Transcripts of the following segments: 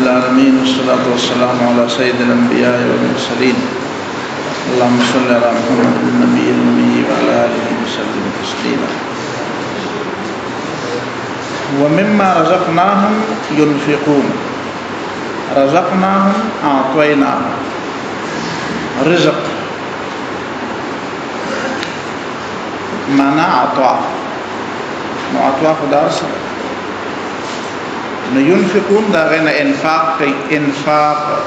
العالمين والصلاة والسلام على سيد الأنبياء والمرسلين اللهم صل على محمد النبي الأمي وعلى آله وسلم تسليما ومما رزقناهم ينفقون رزقناهم أعطيناهم رزق معنى عطاء معطاء خدا سره ينفقون دا غنه انفاق کوي انفاق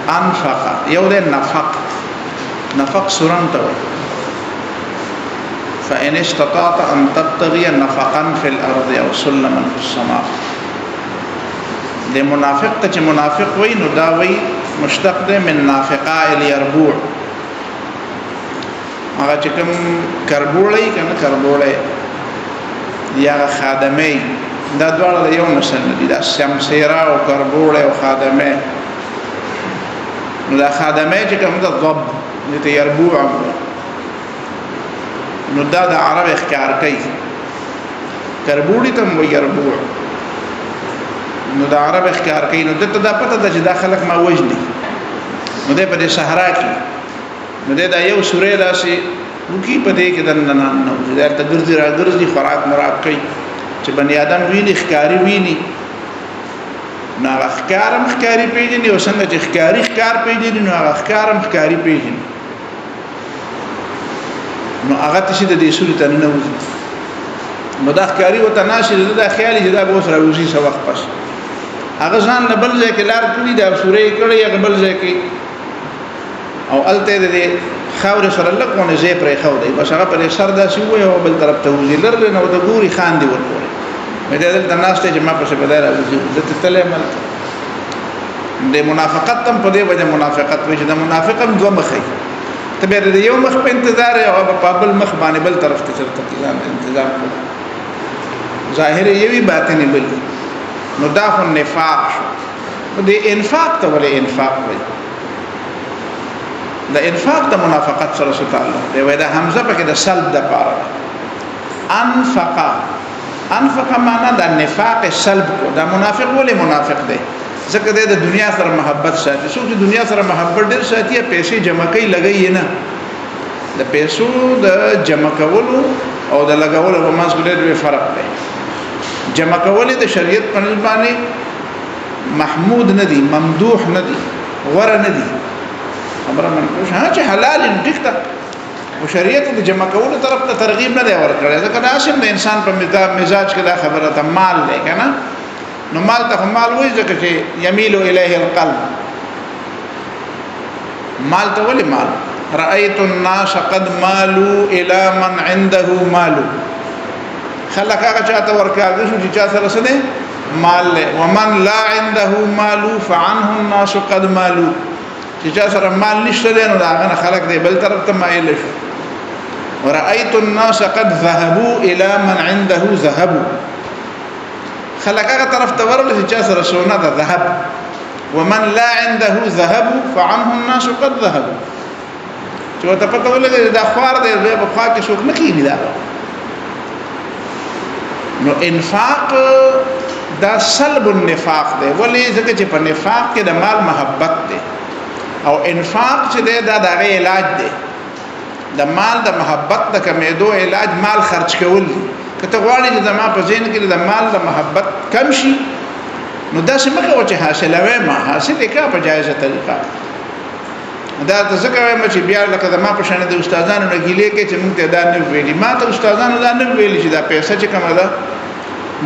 انفق یو د نفق سورن ته فإن استطعت أن تبتغي نفقا في الأرض أو سلما في السماء د منافق ته منافق وي نو دا وي مشتق ده من نافقاء اليربوع هغه چې کوم کربوړی کنه کربوړی یا خادمي دا دواړه یو نسل دي دا شمسيره او کربوړی او خادمه نو دا خادمه چې کوم د ضب د يربوع نو دا د عرب اختیار کوي کربوړی ته مو يربوع نو دا عرب اختیار کوي نو دته دا پته ده چې دا خلک ما وجني نو د په صحرا کې نو دا یو سورې راشي وکي په دې کې د نن نو دا ته ګرځي خوراک مراد کوي چې بني آدم ویني ښکاری ویني نو ښکارم ښکاری پیژني او څنګه چې ښکاری ښکار پیژني نو ښکارم ښکاری پیژني نو هغه تشي د دې سورې ته نه وځي نو دا ښکاری وته ناشي دا خیالي چې دا به سره وځي څه وخت پس هغه ځان نه بل ځای کې لار کړی دا سورې کړی هغه بل ځای کې او الته دې خاور سره لکونه زی پرې خو دی بس هغه پر سر داسې وي او بل طرف ته وزي لرل نو د ګوري خان دی ورکوي مې دلته ناشته چې ما په څه بدل راځي د تلمل د منافقت تم په دې وجه منافقت وي چې د منافقم دوه مخې ته به د یو مخ په انتظار او په بل مخ باندې بل طرف ته چرته انتظار کوي ظاهر یوي باطني بل نو دا خو نفاق د انفاق ته ولې انفاق وي د انفاق د منافقت سره څه تعلق دی وای دا حمزه پکې د سلب د پاره انفق معنا د نفاق سلب کو دا منافق ولې منافق دی ځکه د دنیا سره محبت ساتي څوک چې دنیا سره محبت ډیر ساتي پیسې جمع کوي لګي نه د پیسو د جمع کولو او د لګولو په منځ کې ډېر فرق دی جمع کول د شریعت په نسبت باندې محمود نه دي ممدوح نه دي غوړه نه دي امر من چې حلال انتخاب او شریعت د جمع کولو طرف ته ترغیب نه دی ورکړی ځکه دا اسیم د انسان په مزاج کې دا خبره ته مال دی کنه نو مال ته مال وایي ځکه چې يميل الیه القلب مال ته ولې مال رأيت الناس قد مالوا الى من عنده مال خلک هغه چاته ورکاږي چې چا سره سره مال له ومن لا عنده مال فعنه الناس قد مالوا چې چا سره مال نشته نو دا هغه خلک دی بل طرف ته مایل شي ورأيت الناس قد ذهبوا الى من عنده ذهب خلک هغه طرف ته ورل چې چا سره سونه ده ذهب ومن لا عنده ذهب فعنه الناس قد ذهبوا چې ته پته ولګي دا خوار دی په خوا کې څوک نه کیږي دا نو انفاق دا سلب النفاق دی ولی ځکه چې په نفاق کې د مال محبت دی او انفاق چې دی دا د علاج دی د مال د محبت د کمیدو علاج مال خرج کول کته غواړي چې د ما په ذهن کې د مال د محبت کم شي نو دا څنګه او چې حاصلوي ما حاصل کا په جایزه طریقه دا ځکه وایم چې بیا لکه د ما په شان د استادانو نه ګیلې کې چې موږ ته دا نه ویلي ما ته استادانو دا نه ویلي چې دا پیسې چې کومه ده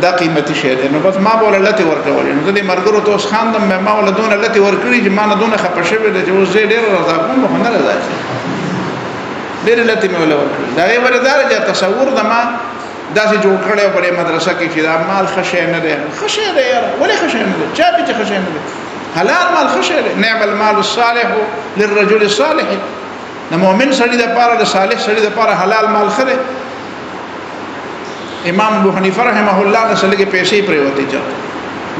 دا قیمتي شی دی نو بس ما بوله لته ورکولې نو د مرګرو توس خاندم ما ولدون لته ورکړي چې ما نه دونه خپه شوی دی چې اوس ډېر رضا کوم خو نه راځي ډېر لته مې ولا ورکړي دا یې وردار چې تصور د ما داسې جوړ کړی په مدرسه کې چې دا مال خشه نه دی خشه دی یار ولې خشه نه دی چا به خشه نه دی حلال مال خشه دی نعم المال الصالح للرجل الصالح د مؤمن سړي د پاره د صالح سړي د پاره حلال مال خره امام ابو حنیفه رحمه الله د سلګي پیسې پرې وته چا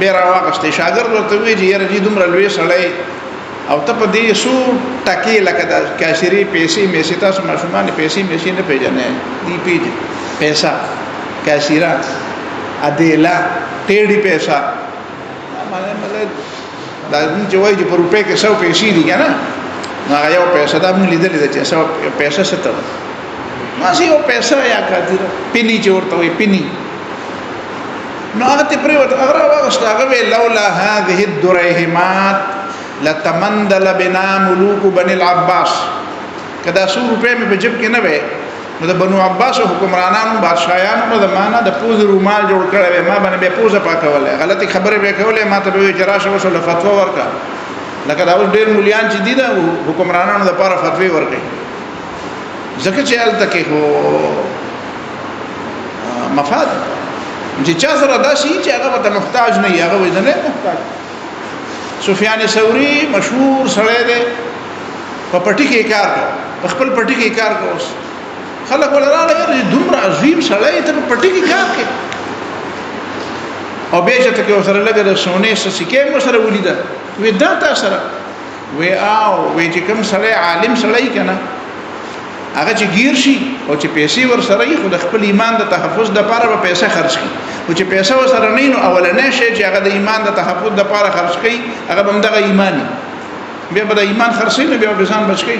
به راوغسته شاګرد ورته وی چې یاره دې دومره لوی سړی او ته په دې سو ټکی لکه د کاشری پیسې مې تاسو ماشومان پیسې مې نه پیژنې دی پیژنې پیسہ کاشیرا ادیلا ټیډي پیسہ معنی دا چې وایي چې په روپۍ کې 100 پیسې دي کنه هغه یو پیسې دا موږ لیدلې چې 100 پیسې ستو ما سي یو پیسې یا کاته پینی چې ورته وي پینی نو هغه ته پریوت هغه واغست هغه لولا هذه الدرهمات لتمندل بنا ملوك بني العباس کدا 100 روپے مې په جيب کې نه وې نو د بنو عباس حکمرانانو بادشاہانو د معنا د پوز رومال جوړ کړی ما باندې به پوزه پاکوله غلطي خبره به کوله ما ته به جراشه وسله فتوا ورکا لکه دا ډېر مليان چې دي د حکمرانانو لپاره فتوی ورکړي ځکه چې ال تکي هو مفاد چې چا سره دا شي چې هغه ته محتاج نه هغه وځ نه محتاج سفیان ثوری مشهور سړی دی په پټی کې کار کوي خپل پټی کې کار کوي خلک ولراله یې دومره عظیم سړی ته پټی کې کار کوي او به چې ته سره لګره سونه سکه مو سره ولیدا وې دا تاسو سره وې او وې چې کوم سړی عالم سړی کنه هغه چې گیر شي او چې پیسې ور سره یې خود خپل ایمان د تحفظ د لپاره به پیسې خرج کړي او چې پیسې ور سره نه نو اولنې شی چې هغه د ایمان د تحفظ د لپاره خرج کړي هغه هم دغه ایمانی بیا به د ایمان خرڅې نه بیا به ځان بچ کړي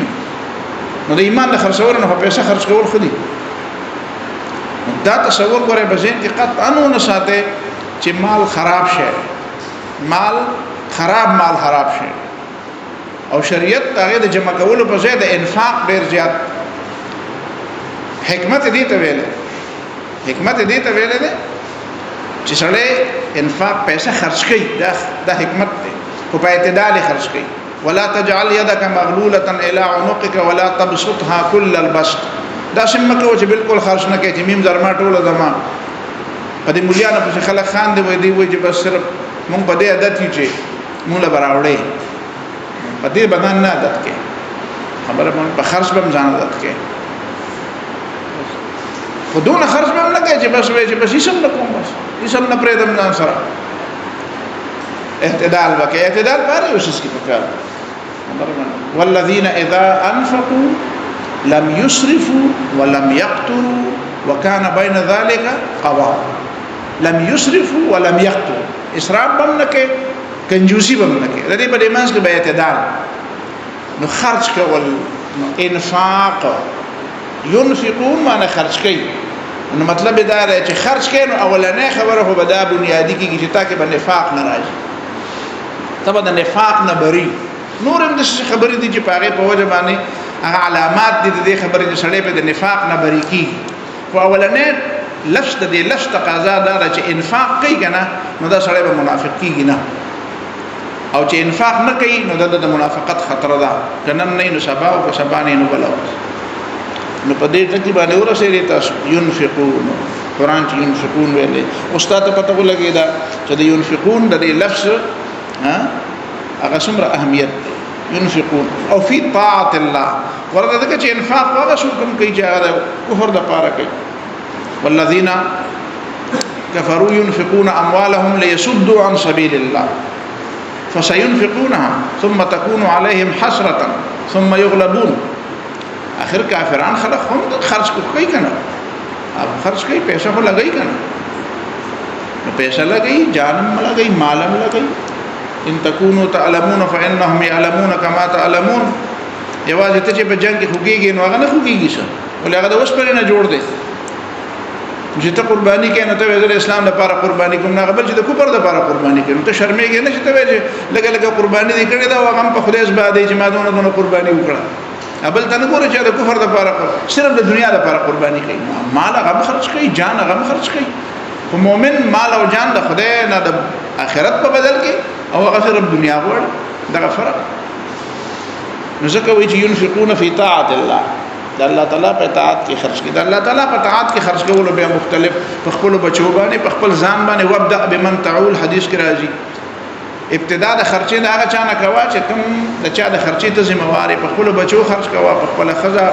نو د ایمان د خرڅور نه پیسې خرج کول خو دي دا تصور غره به ځین کې قطعا نه ساته چې مال خراب شي مال خراب شي او شریعت هغه د جمع کولو په ځای د انفاق ډیر زیات حکمت دې ته ویل چې سړی انفاق پیسې خرج کړي دا حکمت دی په اعتدال خرج کړي ولا تجعل يدك مغلولة الى عنقك ولا تبسطها كل البسط دا سمکه چې بالکل خرج نه کوي چې میم زرما ټوله زما په دې مليانو په خلک خان دی وای چې بس صرف مونږ په دې عادت یو چې مونږ له براوړې په دې بدن نه عادت کې خبره مونږ په خرج به ځان عادت کې خودونه خرج به نه کوي چې بس یې سم نه کوم بس یې سم نه پرې دم ځان سره اعتدال وکړي اعتدال باندې اوسس کې پکار والذین اذا انفقوا لم يسرفوا ولم يقتروا وكان بين ذلك قوام لم يسرفوا ولم يقتروا اسراف بم نه کې کنجوسی بم نه کې د دې په دماغ کې به اعتدال نو خرج کول انفاق ينفقون معنی خرج کوي نو مطلب دا دی چې خرج کوي نو اولنې خبره هو بدا بنیادی کې چې تاکي به نفاق نه راځي تبا د نفاق نه بری نور هم د خبرې دي چې پاره په وجه باندې هغه علامات دي د خبرې د سړې په د نفاق نه بری کی او اولنې لفظ د لفظ تقاضا دا چې انفاق کوي کنه نو دا سړی به منافق کیږي نه او چې انفاق نه کوي نو د منافقت خطر ده کنه نه نو سبا او سبا نه نو بلو نو په دې ټکی باندې ورسېږي تاسو ينفقون قرآن چې ينفقون ویلې استاد پته ولګی دا چې د ينفقون د لفظ هغه څومره اهمیت ينفقون او فی طاعت الله ورته چې انفاق هغه څوک کوم کوي چې هغه کفر د پاره کوي والذین كفروا ينفقون اموالهم ليصدوا عن سبيل الله فسينفقونها ثم تكون عليهم حسرة ثم يغلبون اخر کافران خلق هم خرج کوي کنه اب خرج کوي پیسې خو لګي کنه پیسې لګي جانم لګي مالم لګي ان تكونوا تعلمون فانهم يعلمون كما تعلمون یوازې ته چې په جنگ کې خوګيږي نو هغه نه خوګيږي څه ولې هغه د اوس پر نه جوړ دی چې ته قرباني کې نه ته د اسلام لپاره قرباني کوم نه قبل چې د کوپر لپاره قرباني کوي ته شرمېږي نه چې ته لګه قرباني دې کړې دا هغه په خدای زبا دی چې ما دونه قرباني وکړه ابل ته نه ګوره چې د کفر لپاره صرف د دنیا لپاره قرباني کوي مال هغه خرج کوي جان هغه خرج کوي او مؤمن مال او جان د خدای نه د آخرت په بدل کې او هغه صرف دنیا غوړ دا فرق نو ځکه وی چې ينفقون فی طاعت الله د الله تعالی په اطاعت کې خرج کوي د الله تعالی په اطاعت کې خرج کول به مختلف په خپل بچو باندې په خپل ځان باندې وابدا بمن تعول حدیث کې راځي ابتدا د خرچې د هغه چا نه کوا چې کوم د چا د خرچې ته ذمہواری په خپل بچو خرج کوا په خپل خزا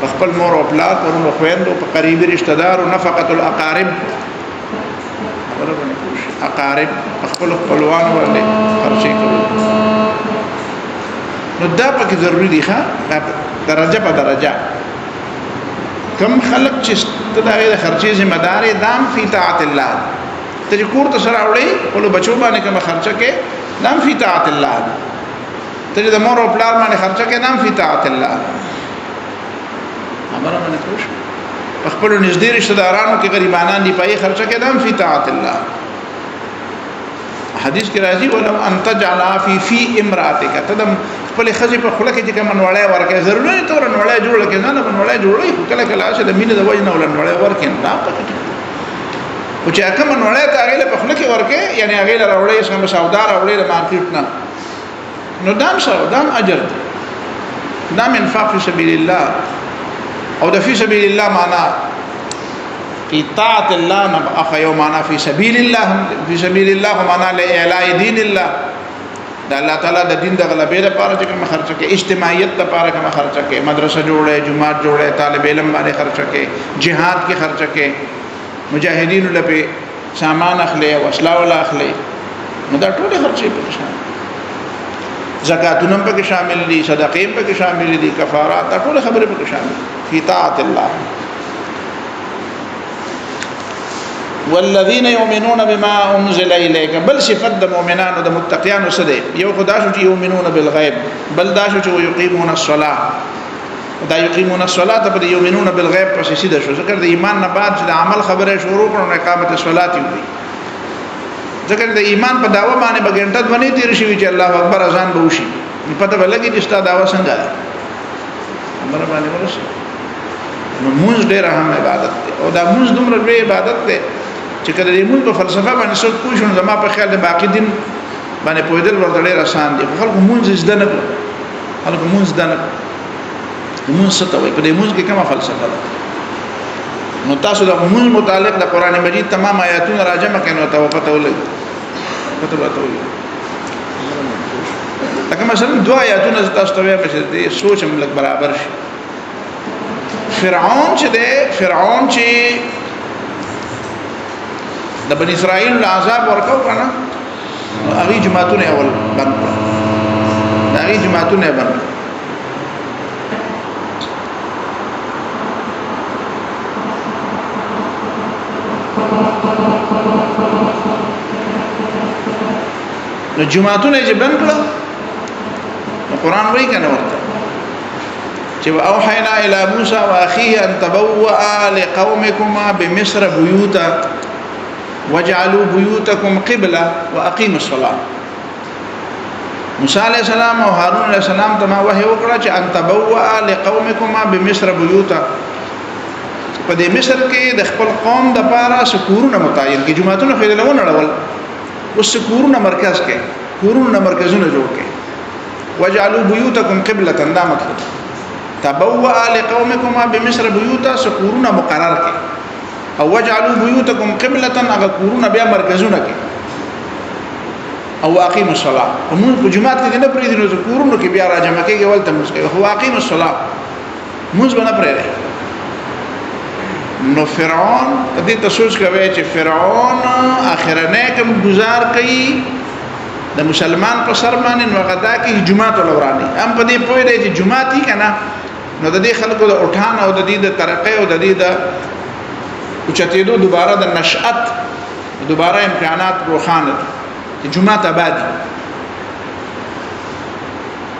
په خپل مور او پلار او خويندو په قریبي رشتہ دار او نفقه الاقارب اقارب خپل خپلوان باندې خرچې کوي نو دا پکې ضروری دي ښه درجه په درجه کم خلق چې د خرچې ذمہ دار دام فی طاعت الله ته کور ته سره وړي ولو بچو باندې کوم خرچه کې نام فی طاعت الله ته د مور او پلار باندې خرچه کې نام فی طاعت الله امر باندې خوش خپل نږدې رشتہ دارانو کې غریبانان دی پای خرچه کې نام فی طاعت الله حدیث کې راځي ولو ان تجعل فی امراتک تدم خپل خزي په خله کې چې کوم نوړای ورکه ضروري نه تور نوړای جوړ کې نه نوړای جوړي کله کله چې د مینې د وجه نه ول نوړای ورکه نه پکې او چې کوم نوړای ته هغه په خله کې ورکه یعنی هغه راوړې څنګه سودا راوړې د مارکیټ نه نو دام سره دام اجر دام انفاق فی سبیل الله او د فی سبیل الله معنا اطاعت الله نه اخ یو معنا فی سبیل الله معنا لاعلاء دین الله د الله تعالی د دین د غلبې لپاره چې کوم خرچه کې اجتماعیت لپاره کوم خرچه کې مدرسه جوړه جماعت جوړه طالب علم باندې خرچه کې جهاد کې خرچه کې مجاهدین لپاره سامان اخلي او اسلحه ولا اخلي نو دا ټول خرچه په شامل زکاتونه په کې شامل دي صدقې په کې شامل دي کفارات ټول خبره په کې شامل فی طاعت الله والذین یؤمنون بما انزل الیک بل صفات د مؤمنانو د متقینانو سره یو خدا شو چې یؤمنون بالغیب بل دا شو چې یقیمون الصلاة دا یقیمون الصلاة په یؤمنون بالغیب پس سیده شو ذکر د ایمان نه بعد چې د عمل خبره شروع کړو اقامت الصلاة وي ذکر د ایمان په داوا باندې بغنټه باندې تیر شي چې الله اکبر اذان به وشي پته ولګي چې ستا داوا څنګه ده امر باندې ورسې نو موږ ډېر اهم عبادت ده او دا موږ دومره لوی عبادت ده چې کله دې موږ په فلسفه باندې څه کوی شو زما په خیال د باقی دین باندې پوهېدل ورته ډېر آسان دي خلکو موږ زده نه کړو خلکو موږ زده نه کړو موږ څه ته وایي په دې موږ کې کومه فلسفه ده نو تاسو د موږ متعلق د قران مجید تمام آیاتونه راجمع کړئ نو تاسو پته ولګي پته ولګي لکه مثلا دوا آیاتونه تاسو ته وایم چې دې سوچ هم لګ برابر شي فرعون چې د بنی اسرائیل عذاب ورکاو کنه هغه جماعتونه اول بند هغه جماعتونه بند نو جماعتونه چې بند کړه قرآن وایي کنه ورته چې اوحینا الی موسی واخیه ان تبوأ لقومکما بمصر بیوتا وجعلوا بيوتكم قبلة واقيموا الصلاة موسی علیہ السلام او هارون علیہ السلام ته ما وحی وکړه چې ان تبوأ لقومکما بمصر بیوتا په دې مصر کې د خپل قوم د پاره سکورونه متعین کې جماعتونه خېدل ونه اړول اوس سکورونه مرکز کې کورونه مرکزونه جوړ کې وجعلوا بيوتكم قبلة دا مطلب تبوأ لقومکما بمصر بیوتا سکورونه مقرر کې او وجعلوا بيوتكم قبلة اگر کورونه بیا مرکزونه کې او اقیموا الصلاة موږ په جماعت کې نه پرې دي نو کورونه کې بیا راځم کې ولته موږ هو اقیموا الصلاة موږ باندې پرې نو فرعون دې ته سوچ کوي چې فرعون اخرنه کوم گزار کوي د مسلمان په سر باندې نو غدا کې جماعت ولوراني هم په دې پوهې دی چې جماعت هی کنه نو د دې خلکو د اٹھان او د دې د ترقې او د دې د اوچتېدو دوباره د نشأت دوباره امکانات روخانه چې جماعت آباد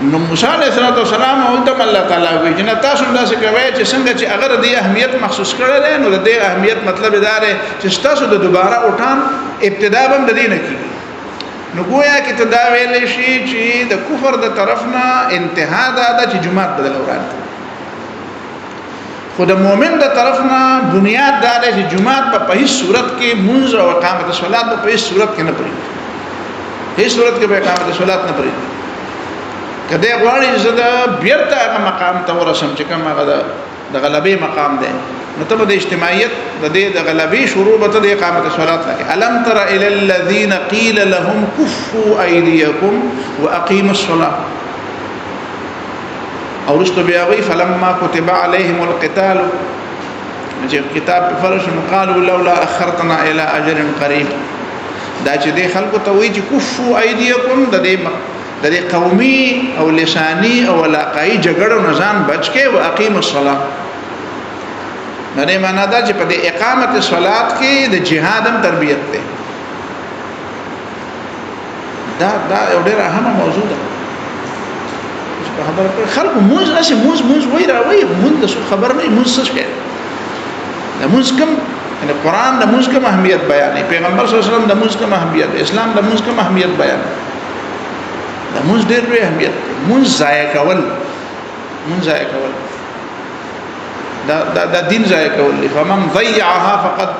نو موسی علیہ السلام او ته الله تعالی وی جن تاسو داسې کوي چې څنګه چې اگر د اهمیت محسوس کړل نو د اهمیت مطلب دا دی چې تاسو د دوباره اٹھان ابتدا هم د دې نه کیږي نو گویا کې ته دا ویل شي چې د کفر د طرفنا انتها دا چې جماعت بدل ورانه خو د مؤمن د طرفنا بنیاد دا دی چې جماعت په هیڅ صورت کې منځ او اقامت صلات په هیڅ صورت کې نه پرې هیڅ صورت کې به اقامت صلات نه پرې کله غواړي زده بیرته هغه مقام ته ورسم چې کوم هغه د غلبې مقام دی نو ته د اجتماعیت د غلبې شروع به د اقامت صلات لکه الم تر الى الذين قيل لهم كفوا ايديكم واقيموا الصلاه او رستو بیا وی فلما كتب عليهم القتال چې کتاب فرش قالوا لولا اخرتنا الى اجر قريب دا چې د خلکو ته وی چې كفوا ايديكم د دې قومي او لساني او علاقائی جګړو نه ځان بچ کې او اقیم الصلاه نه معنا دا چې په دې اقامت الصلات کې د جهاد هم تربیت ده دا یو ډېر اهمه موضوع ده خبره خلک موږ راشي موږ وای راوي موږ د خبر نه موږ څه شي د موږ کوم یعنی قران د موږ کوم اهمیت بیانوي پیغمبر صلی الله علیه وسلم د موږ کوم اهمیت اسلام د موږ کوم اهمیت بیانوي د موږ ډېر لوی اهمیت موږ ضایع کول دا دین ضایع کول فمن ضيعها فقد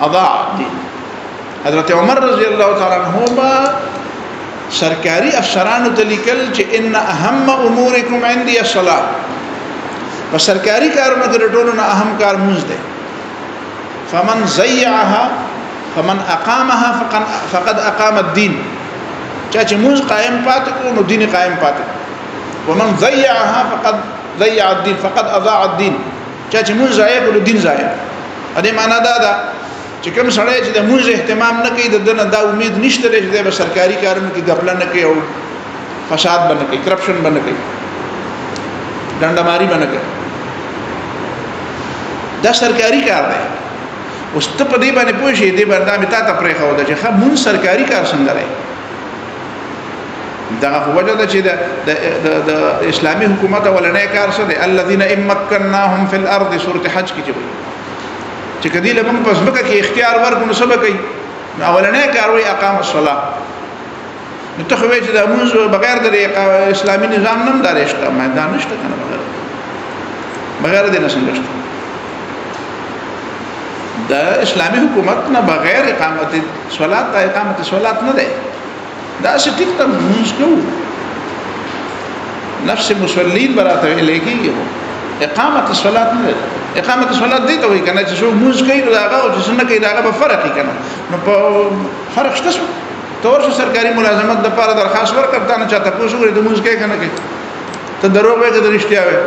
اضاع الدين حضرت عمر رضی الله تعالی عنہ سرکاری افسرانو ته لیکل چې ان اهم امورکم عندي الصلاه په سرکاری کارونو کې ټولو نه اهم کار مونږ دی فمن ضيعها فمن اقامها فقد اقام الدين چې مونږ قائم پاتې کو نو دین قائم پاتې ومن ضيعها فقد ضيع الدين فقد اضاع الدين چې مونږ ضایع کړو دین ضایع دې معنا دا چې کوم سړی چې د موږ اهتمام نه کوي د دنه دا امید نشته چې د سرکاري کارونو کې غفله نه کوي او فساد باندې کوي کرپشن باندې کوي ډنډماري باندې کوي دا سرکاري کار دی اوس ته په دې باندې پوه شې دې باندې مې تاسو پرې خو دا چې موږ سرکاري کار څنګه لري دا وجه ده چې د اسلامي حکومت ولنې کار څه دی الذين امكنناهم في الارض سوره حج کې چې کدی له موږ پس مکه کې اختیار ورکو نو سبا کوي اولنې کاروي اقام الصلاه نو ته خو چې د موږ بغیر د اسلامي نظام نم دارشته میدان نشته کنه بغیر د نسنګشت د اسلامي حکومت نه بغیر اقامت صلات نه ده دا ټیک ته موږ کوو نفس مصلين براته لګي اقامت الصلاه نه اقامت الصلاه دې ته وایي کنه چې څو موږ کوي داغه او چې څنګه کوي داغه په فرق کې کنه نو په فرق شته تور سرکاري ملازمت د لپاره درخواست ورکړه نه چاته پوښتنه کوي د موږ کوي کنه کوي ته دروغ وایي د رښتیا وایي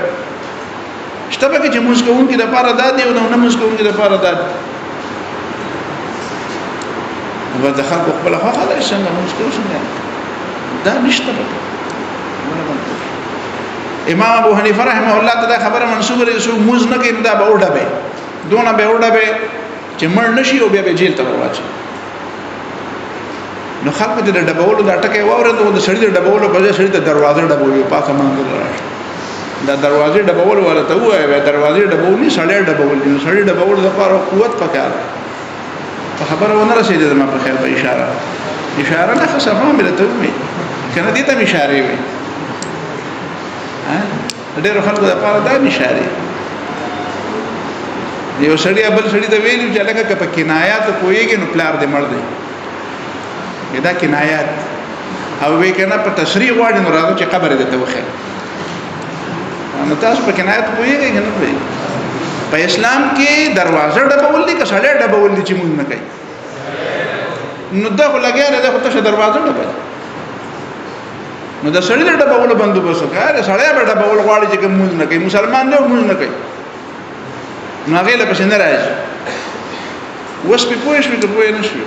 شته به چې موږ کوونکی د لپاره دادی او نه موږ کوونکی د لپاره دادی ودخل خپل خو خلک څنګه موږ کوو څنګه دا نشته امام ابو حنیفه رحمه الله تعالی خبره منسوبه لري چې موږ نه کوي دا به وډبه دونه به وډبه چې مړ نشي او بیا به جیل ته ورواچي نو خلک دې ډبولو دا ټکه واورته د سړی د ډبولو په ځای سړی ته دروازه ډبولو پاسه مانځل راځي دا دروازه ډبولو ورته وایي دروازه ډبولې سړی ډبولې سړی ډبولو لپاره قوت پکار خبره ونه رسیدله ما په خیر په اشاره نه خصفه مې ته وې کنه دې ته اشاره وې ډېر خلکو د لپاره دا اشاره یو سړی بل سړی ته ویلو چې لکه په کنایات کویږي نو پلار دې مړ دی دا کنایات او وی کنه په تشریح واړي نو راځي چې قبر دې ته وخه نو تاسو په کنایات کویږي کنه په اسلام کې دروازه ډبول دي که سړی ډبول دي چې موږ نه کوي نو دا خو لګیا نه ده خو ته دروازه ډبول نو دا سړی ډبول بندوبست کوي سړی به ډبول غواړي چې موږ نه کوي مسلمان نه موږ نه کوي نو هغه له پښنه راځي وس په پوهې شو ته پوهې نشو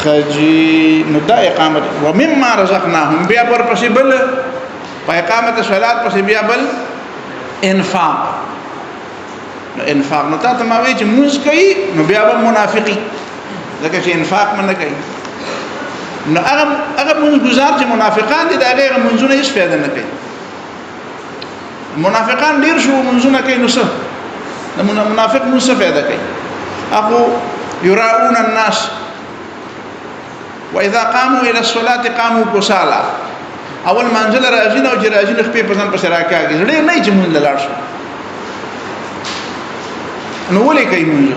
خجی نو دا اقامت ومما رزقناهم بیا پر پسې بل په اقامت صلات پسې بیا بل انفاق نو تاسو ما وی چې موږ کوي نو بیا به منافقي ځکه چې انفاق نه کوي نو هغه موږ گزار چې منافقان دي دا غیر منځونه هیڅ فائدہ نه کوي منافقان ډیر شو منځونه کوي نو څه منافق موږ څه فائدہ کوي اخو يراؤون الناس واذا قاموا الى الصلاه قاموا كسالى اول منزل راځي نو چې راځي نو په پسند پس راکاږي ډېر نه چې مونږ لاړ شو نو ولې کوي مونږ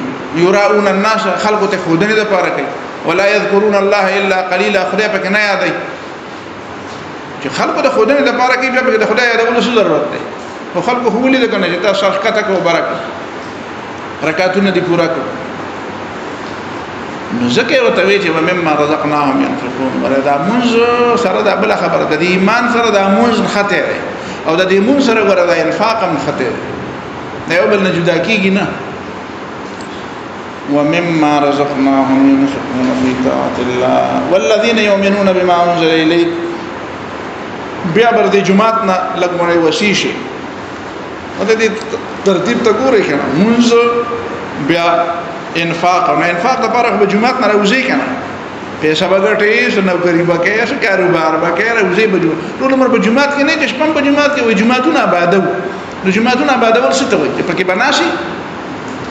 يراؤون الناس خلقو ته خودنه ده پاره کوي ولا يذكرون الله الا قليلا خدای پکې نه یادای چې خلقو ته خودنه ده پاره کوي بیا د خدای یادولو څه ضرورت دی او خلقو هو ولې ده کنه چې تاسو صدقه کو برکت رکعاتونه دي پورا کړو نو ځکه او ته وی چې مما رزقناهم ينفقون وردا منز سره د بل خبره د ایمان سره د منز خطر او د ایمان سره وردا انفاق هم خطر نه یو بل نه جدا کیږي نه ومما رزقناهم ينفقون في طاعة الله والذين يؤمنون بما انزل اليك بیا بر د جمعاتنا لګمړی وسیشه او د ترتیب ته ګورې کنه منز بیا انفاق او انفاق د لپاره په جمعات نه راوځي کنه پیسې وګټې سو نوکری وکړې سو کاروبار وکړې روزي بجو ټول عمر په جمعات کې نه چې شپم په جمعات کې وي جمعتونه آبادو نو جمعتونه آبادول څه ته وایي پکې بناسي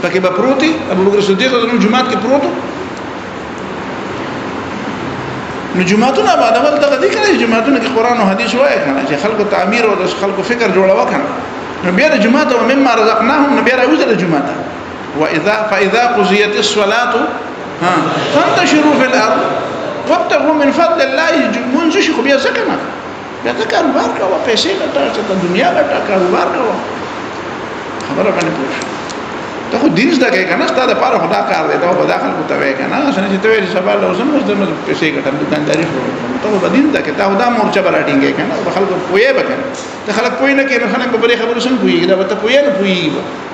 پکې به پروتي ابو بکر صدیق نو جمعات کې پروتو نو جمعتونه آبادول دغه دي کنه جمعتونه کې قران او حديث وایي کنه چې خلکو تعمیر او خلکو فکر جوړاو کنه نو بیا د جمعات او مما رزقناهم نو بیا راوځي د جمعات فاذا قضيت الصلاه فانتشروا في الارض وابتغوا من فضل الله منځ شي خو بیا ځکه نه بیا ته کاروبار کوه پیسې ګټه چې دنیا ګټه کاروبار کوه خبره باندې پوښ ته خو دین زده کې کنه ستاسو لپاره خدا کار دی ته په داخل کو ته وای کنه څنګه چې ته ویل سبا له اوسم مزد نو پیسې ګټم دکانداري شروع ته په دین زده کې ته دا مورچه براټینګې کنه په خلکو پوهه وکنه ته خلک پوهه نه کوي خلک په بری خبرو سم پوهیږي دا به ته پوهه نه پوهیږي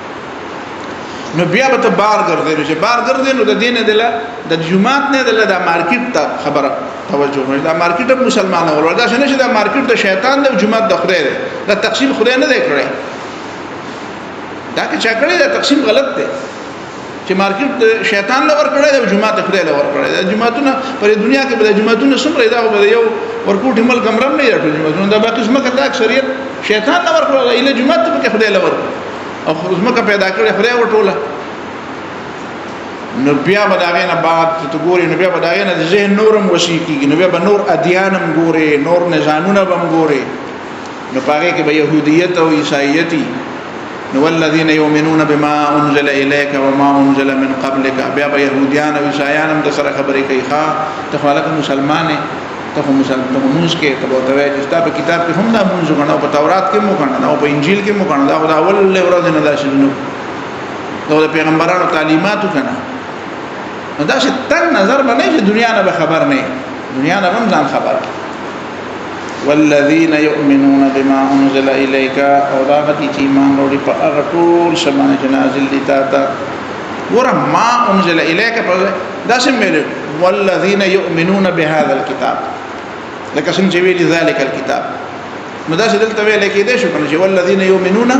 نو بیا به ته بار ګرځې چې بار ګرځې نو د دین دله د جمعات نه دله د مارکیټ ته خبره توجه وکړه دا مارکیټ هم مسلمانانو ولدا څنګه چې دا مارکیټ د شیطان د جمعات د خدای دی دا تقسیم خدای نه دی کړی دا که چا کړی دا تقسیم غلط دی چې مارکیټ د شیطان لور کړی د جمعات خدای لور کړی د جمعاتونه پر دنیا کې د جمعاتونه څومره دا به یو ورکوټ مل کمرم نه راټول جمعاتونه دا باقي څه مکه دا اکثریت شیطان لور کړی اله جمعات په خدای لور او خدمت پیدا کړی خدای ورټوله نو بیا بداغه نه بعد ته ګوري نو بیا بداغه نه ذهن نورم وسیقي نو بیا به نور ادیانم ګوري نور نظامونه بم ګوري نو پاره کې به يهوديت او عیسایتی نو والذین یؤمنون بما انزل الیک وما انزل من قبلک بیا به يهوديان او عیسایان هم د سره خبرې کوي ښا ته خلک مسلمانې ته موږ کې ته وته وایي چې په کتاب کې هم دا موږ غنو په تورات کې مو غنو او په انجیل کې مو غنو دا اول ورځ نه دا شنو دا د پیغمبرانو تعلیماتو کنه نو دا چې تن نظر باندې چې دنیا نه به خبر نه دنیا نه هم ځان خبر والذین یؤمنون بما انزل الیک او دا غتی چې ایمان وروړي په هغه ټول شمانه جنازل دي تا ور ما انزل الیک په دا سمې والذین یؤمنون بهذا الكتاب لکه څنګه چې ویلي ذلک الكتاب نو دا چې دلته ویل کېده شو کنه چې والذین یؤمنون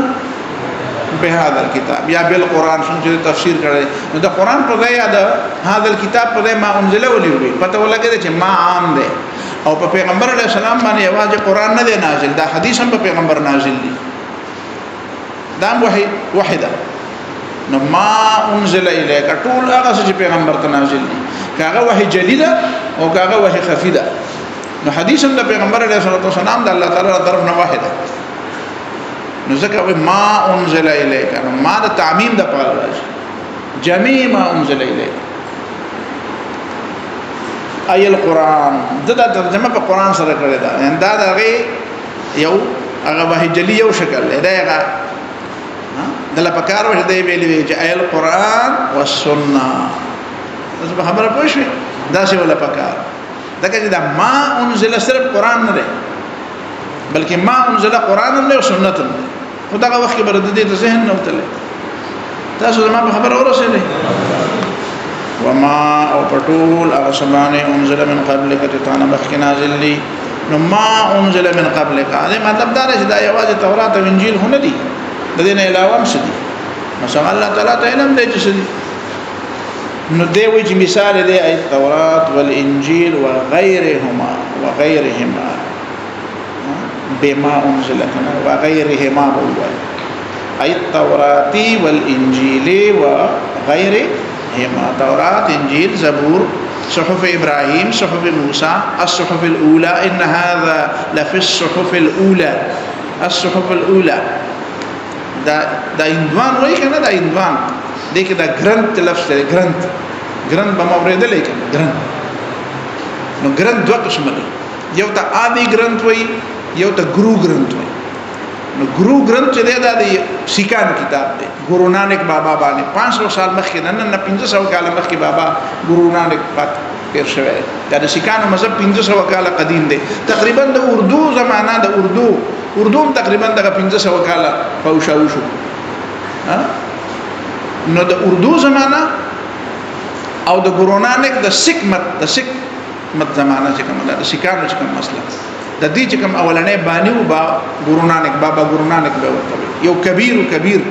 بهذا الكتاب یا بالقران څنګه تفسیر کړي نو دا قران په ځای دا هذا الكتاب په ځای ما انزل ولي پته ولګي چې ما عام ده او په پیغمبر علیه السلام باندې आवाज قران نه دی نازل دا حدیث هم په پیغمبر نازل دي دا وحده نو ما انزل الیک ټول هغه چې پیغمبر ته نازل دي کاغه وحی جديده او کاغه وحی خفیده نو حدیث هم د پیغمبر علیه السلام د الله تعالی طرف نه واحده نو ځکه ما انزل الیک نو ما د تعمیم د پاره راځي جميع ما انزل الیک ای القران دا ترجمه په قران سره کړی دا دا دغه یو هغه وحی جلی یو شکل دی دا دله پکار وشه دی ویلې چې ای القران والسنه اوس په خبره پوه شئ دا څه ولا پکار دا چې دا ما انزل صرف قران نه دی بلکې ما انزل قران نه او سنت نه خدای هغه وخت کې بر دې ته ذهن نه وتله تاسو زما په خبره ورسېلې وما او پټول هغه سمانه انزل من قبلک تانا مخک نازل لی نو ما انزل من قبلک دا مطلب دا چې دا یوازې تورات او انجیل هونه دي د دې نه علاوه هم څه دي مثلا الله تعالی ته علم دی چې نو دی وی چې مثال دی ای تورات والانجیل وغيرهما بما انزل وغيرهما ای التورات والانجیل وغيرهما تورات انجیل زبور صحف ابراهيم صحف موسى الصحف الاولى ان هذا لفي الصحف الاولى دا عنوان وای کنه دا عنوان دغه دا ګرنت لفظ دی ګرنت به مورید لیکن ګرنت نو ګرنت دوه قسمه دي یو ته عادي ګرنت وای یو ته ګرو ګرنت وای نو ګرو ګرنت چې دا د سیکان کتاب دی ګورو نانک بابا باندې 500 سال مخکې نن 1500 کال مخکې بابا ګورو نانک پات پیر شوی دا د سیکانو مذهب 1500 کال قدیم دی تقریبا د اردو زمانہ د اردو تقریبا د 1500 کال پوښاو شو نو د اردو زمانہ او د ګورو نانک د سیک مت زمانہ چې کوم د سیکانو چې کوم مسله د دې چې کوم اولنې باندې با ګورو نانک بابا ګورو نانک به وته یو کبیر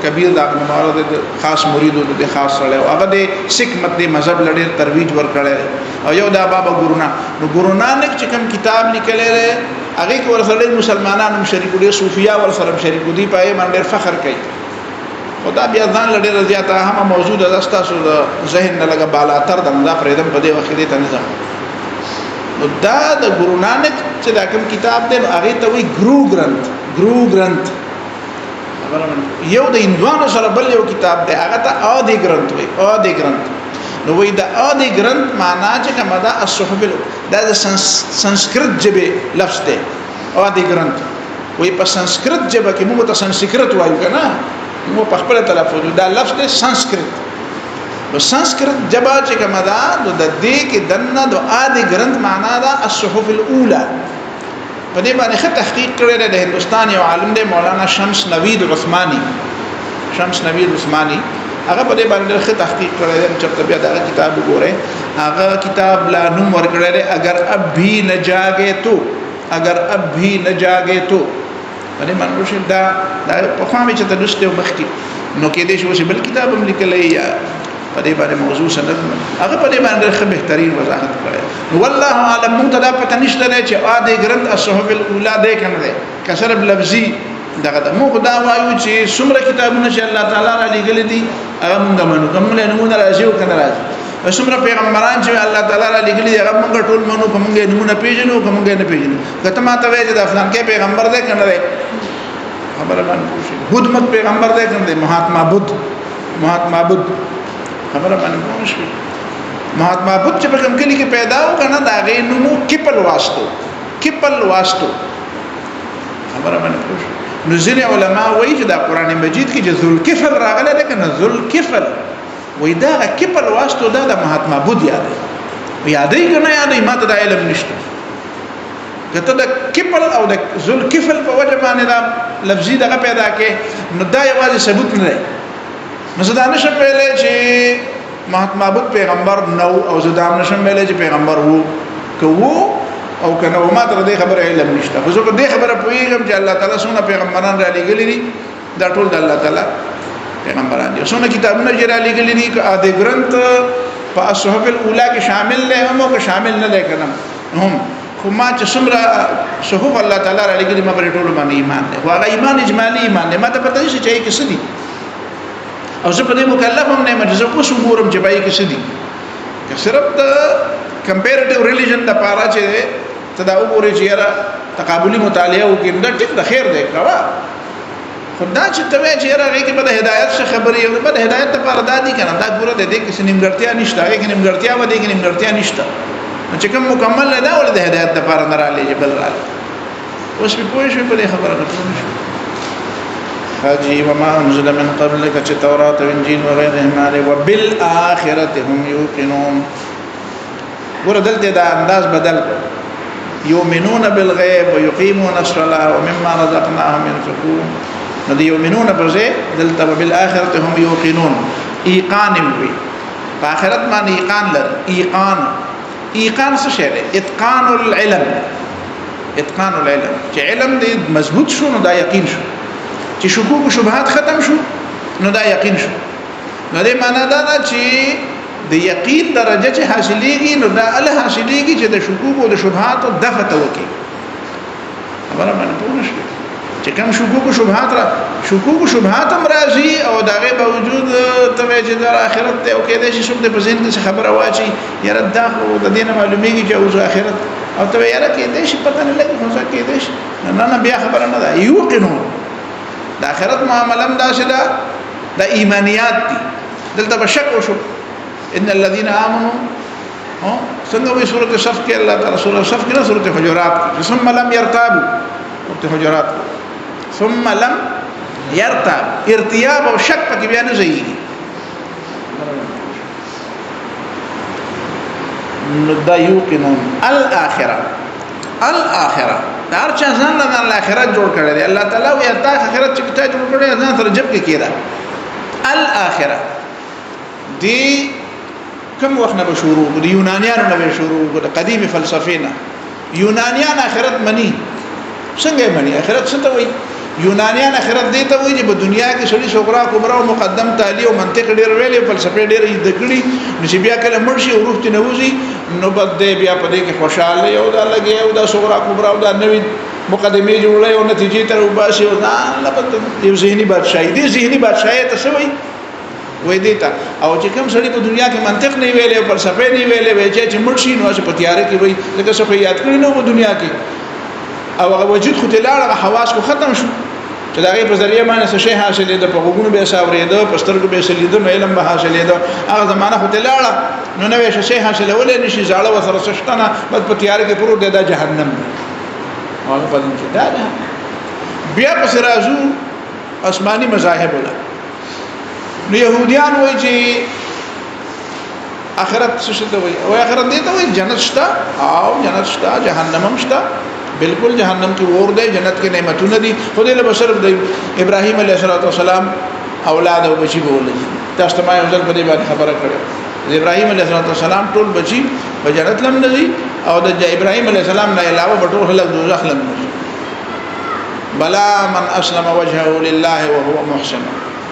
کبیر دا مورد خاص مریدو د خاص سره او هغه د سکھ مت د مذهب لړ ترویج ورکړي او یو دا بابا ګورو نانک چې کوم کتاب لیکلی هغه کې ورسره مسلمانانو شریک دي صوفیا ورسره شریک دي پای باندې فخر کوي خدا بیا ځان لړ زیاته هم موجود ده تاسو ذهن نه لګا بالا تر دا پرېدم په دې وخت دې تنظیم نو دا د ګورو نانک چې دا کوم کتاب دی هغه ته وی ګرو ګرنث یو د هندوانو سره بل یو کتاب دی هغه ته آدی ګرنث وی آدی ګرنث نو وی دا آدی ګرنث معنا چې کومه دا الصحف دا د سنسکرت ژبه لفظ دی آدی ګرنث وی په سنسکرت ژبه کې موږ ته سنسکرت وایو کنه موږ په خپل تلفظ دا لفظ دی سنسکرت نو سنسکرت ژبه چې کومه دا د دې کې دنه د آدی ګرنث معنا دا الصحف الاولى په دې باندې ښه تحقیق کړی دی د هندستان یو عالم دی مولانا شمس نوید عثماني هغه په دې باندې ښه تحقیق کړی دی چې بیا دا کتاب وګورئ هغه کتاب لا نوم ورکړی دی اگر اب بھی نہ جاگے تو په دې باندې دا په خامې چې تدوسته مخکي نو کې دې شو چې بل کتاب هم لیکلی یا په دې باندې موضوع سند هغه په دې باندې ښه بهترین وضاحت کړی والله اعلم متدا پته نشته چې آدی ګرنث الصحف الاولى دې کنه ده کسر لفظي دغه مو خدا وایو چې څومره کتابونه چې الله تعالی را لګل دي هغه موږ منو کوم له نمونه راځي او کنه راځي څومره پیغمبران چې الله تعالی را لګل دي هغه موږ ټول منو کوم نمونه پیژنو کوم نه پیژنو کته ماته وایي چې د افغان کې پیغمبر دې کنه ده خبره باندې هدمت پیغمبر دې کنه ده مهاتما بدھ خبره باندې پوښتنه مهاتما بدھ چې په کوم کلی کې پیدا و کنه دا غي نومو کپل واسطو خبره باندې پوښتنه نو ځینې علما وایي چې دا قران مجید کې چې ذوالکفل راغله ده کنه ذوالکفل وای دا کپل واسطو دا د مهاتما بدھ یادې کنه یادې ماته د علم نشته کته د کپل او د ذوالکفل په وجه باندې دا لفظي دغه پیدا کې نو دا یوازې ثبوت نه نو زه دا نشم ویلی چې مهاتما بدھ پیغمبر نو او زه دا نشم ویلی چې پیغمبر وو که وو او که نو ما ته دې خبره علم نشته خو زه په دې خبره پوهېږم چې الله تعالی څونه پیغمبران را لېږلي دي دا ټول د الله تعالی پیغمبران دي څونه کتابونه چې را لېږلي دي که آدی ګرنث په الصحف الاولى کې شامل دی هم او که شامل نه دی کنه هم خو ما چې څومره صحف الله تعالی را لېږلي ما پرې ټول باندې ایمان دی خو هغه ایمان اجمالي ایمان دی ما ته پته نشي چې یې څه دي او زه په دې مکلف هم نه یم چې زه اوس وګورم چې پای کې څه دي که صرف د کمپیریټیو ریلیجن د پاره چې ته دا وګورې چې یاره تقابلي مطالعه وکړې دا ټیک د خیر دی کوا خدا چې ته وایې چې یاره هغې کې به د هدایت څه خبرې یو به د هدایت لپاره دا دي که نه دا ګوره د دې کې څه نیمګړتیا نشته هغې کې نیمګړتیا وه دې کې نیمګړتیا نشته نو چې کوم مکمل نه دا ولې د هدایت لپاره نه راغلی چې بل راغلی اوس مې پوه شوې په دې خبره نه پوه شوې حاجی وما انزل من قبلك التوراة والانجيل وغيرهما وبالآخرة هم يوقنون وردلت دا انداز بدل يؤمنون بالغيب ويقيمون الصلاة ومما رزقناهم ينفقون ندي يؤمنون بزي دلت وبالآخرة هم يوقنون ايقان وي فآخرت ما ايقان لر ايقان څه شی دی اتقان العلم چې علم دې مضبوط شو نو دا یقین شو چې شکوک و شبهات ختم شو نو دا یقین شو نو دې معنا دا چې د یقین درجه چې حاصلېږي نو دا ال حاصلېږي چې د شکوک او د شبهات دفع توکي خبره باندې پوه نشئ چې کوم شکوک و شبهات هم راځي او دا غي باوجود ته چې د آخرت ته او کې د شي څوک د بزین کې خبره واچي یاره دا خو د دې نه معلومیږي چې اوس آخرت او ته یاره کې د شي پته نه لګي خو ځکه کې د شي نه بیا خبره نه ده یوقنون د آخرت معاملې هم داسې ده د ایمانیات دي دلته بشک وشو ان الذين امنوا څنګه وي سورته صف کې الله تعالی سورته صف کې نه سورته حجرات ثم لم يرتابوا سورته حجرات ثم لم يرتاب ارتياب او شک پکې بیا نه ځایږي نو دا یوقنون الاخره هر چا ځان له الاخرت جوړ کړی دی الله تعالی وی اته اخرت چې ته جوړ کړی ځان سره جب کې کېده الاخره دی کوم وخت نه شروع د یونانیانو نه شروع د قدیم فلسفینا یونانیان اخرت منی څنګه منی اخرت څه ته وایي یونانیان اخرت دی ته وایي چې په دنیا کې سړي صغرا کبرا او مقدم تعالی او منطق ډېر ویلې فلسفه ډېر د کړي نو چې بیا کله مرشي او روح ته نوځي نو بد دی بیا په دې کې خوشاله یو دا لګي او دا صغرا کبرا او دا نوې مقدمه جوړه او نتیجې ته وباسي او دا یو ذهني بادشاہي دی ذهني بادشاہي ته څه وایي دیتا او چې کوم سړی په دنیا کې منطق نه ویلې او فلسفه نه ویلې وایي چې مرشي نو چې په تیارې کې وایي لکه څه یاد کړی نو په دنیا کې او هغه وجود خو تلاړه حواس کو ختم شو چې دا غي په ذریعہ باندې څه شی حاصلې ده په وګونو به ساورېده په سترګو به سلیدو نو علم به حاصلې ده هغه زمانہ خو تلاړه نو نوې شی حاصلولې نشي زاړه وسره سشتنه بس په تیارې کې پروت دی دا جهنم هغه په دې کې دا بیا په سرازو آسماني مذاهب ولا نو يهوديان وایي چې آخرت څه شته وایي او آخرت دې ته وایي جنت شته او جنت شته جهنم هم شته بالکل جهنم کی اور دی جنت کې نعمتونه دي خدای له بشر د ابراهيم عليه السلام اولاد او بچي بولل تاسو ته ما یو ځل په دې باندې خبره کړې د ابراهيم عليه السلام ټول بچي په جنت لم نزي او د ابراهيم عليه السلام نه علاوه ټول خلک دوزخ لم نزي بلا من اسلم وجهه لله وهو محسن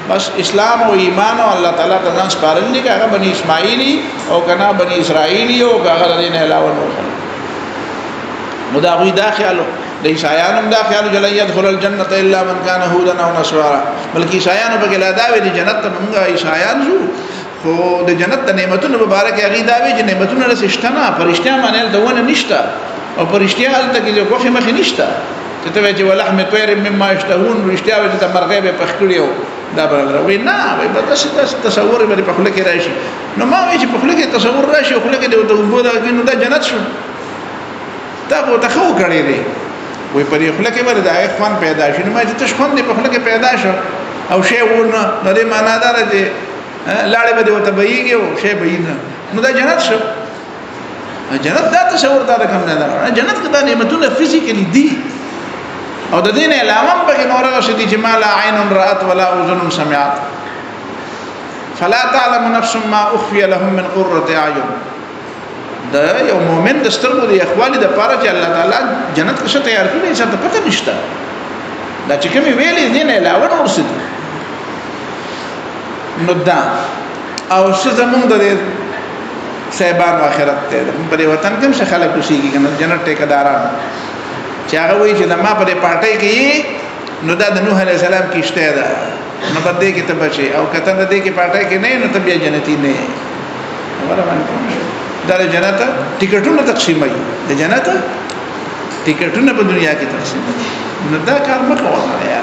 بس اسلام او ایمان او الله تعالی ته ځان سپارل دي هغه بني اسماعیلی او کنا بني اسرائیلی او هغه دین علاوه نور نو دا غوی دا خیالو د عیسایانو دا خیالو جل يدخل الجنه الا من كان هودا او نصارا بلکې عیسایانو په کې لا دا وی د جنت ته موږ عیسایان شو خو د جنت د نعمتونو مبارک هغه دا وی چې نعمتونه رسښتنه فرشتیا باندې دونه نشته او فرشتیا هلته کې کوخه مخ نشته ته ته چې ولحم طير مما يشتهون فرشتیا وی ته مرغه به پخکړیو دا برابر وی نه وی په تاسو تصور باندې په خله کې راشي نو ما وی چې په خله کې تصور راشي خو خله کې د وګړو دا نو دا جنت شو دا به تخو کړی دی وی په دې خله کې ور د اخوان پیدا شي نو ما چې تاسو خوند په خله کې پیدا شو او شی ورنه نو دې معنا دار دی لاړې به وته بېږي او شی بېنه نو دا جنت شو جنت دا تصور دا کوم نه ده جنت کې دا نعمتونه فزیکلی دي او د دین علاوه په نور راشدي چې ما لا عین رات ولا اذن سمعت فلا تعلم نفس ما اخفي لهم من قرة اعين دا یو مؤمن د سترګو د اخوالي د پاره چې الله تعالی جنت کې څه تیار کړی څه پته نشته دا چې کوم ویلې دین علاوه نور څه نو دا او څه زمونږ د صاحبان اخرت ته په وطن کې څه خلک اوسېږي کنه جنت ټیکداران چې هغه وایي چې ما په پارټي کې نو دا د نوح عليه السلام کیشته ده نو په دې کې ته بچي او کته د دې کې پارټي کې نه نو ته بیا جنتی نه خبره باندې دا جنت ټیکټونه تقسیمای د جنت ټیکټونه په دنیا کې تقسیمای نو دا کار مکو یا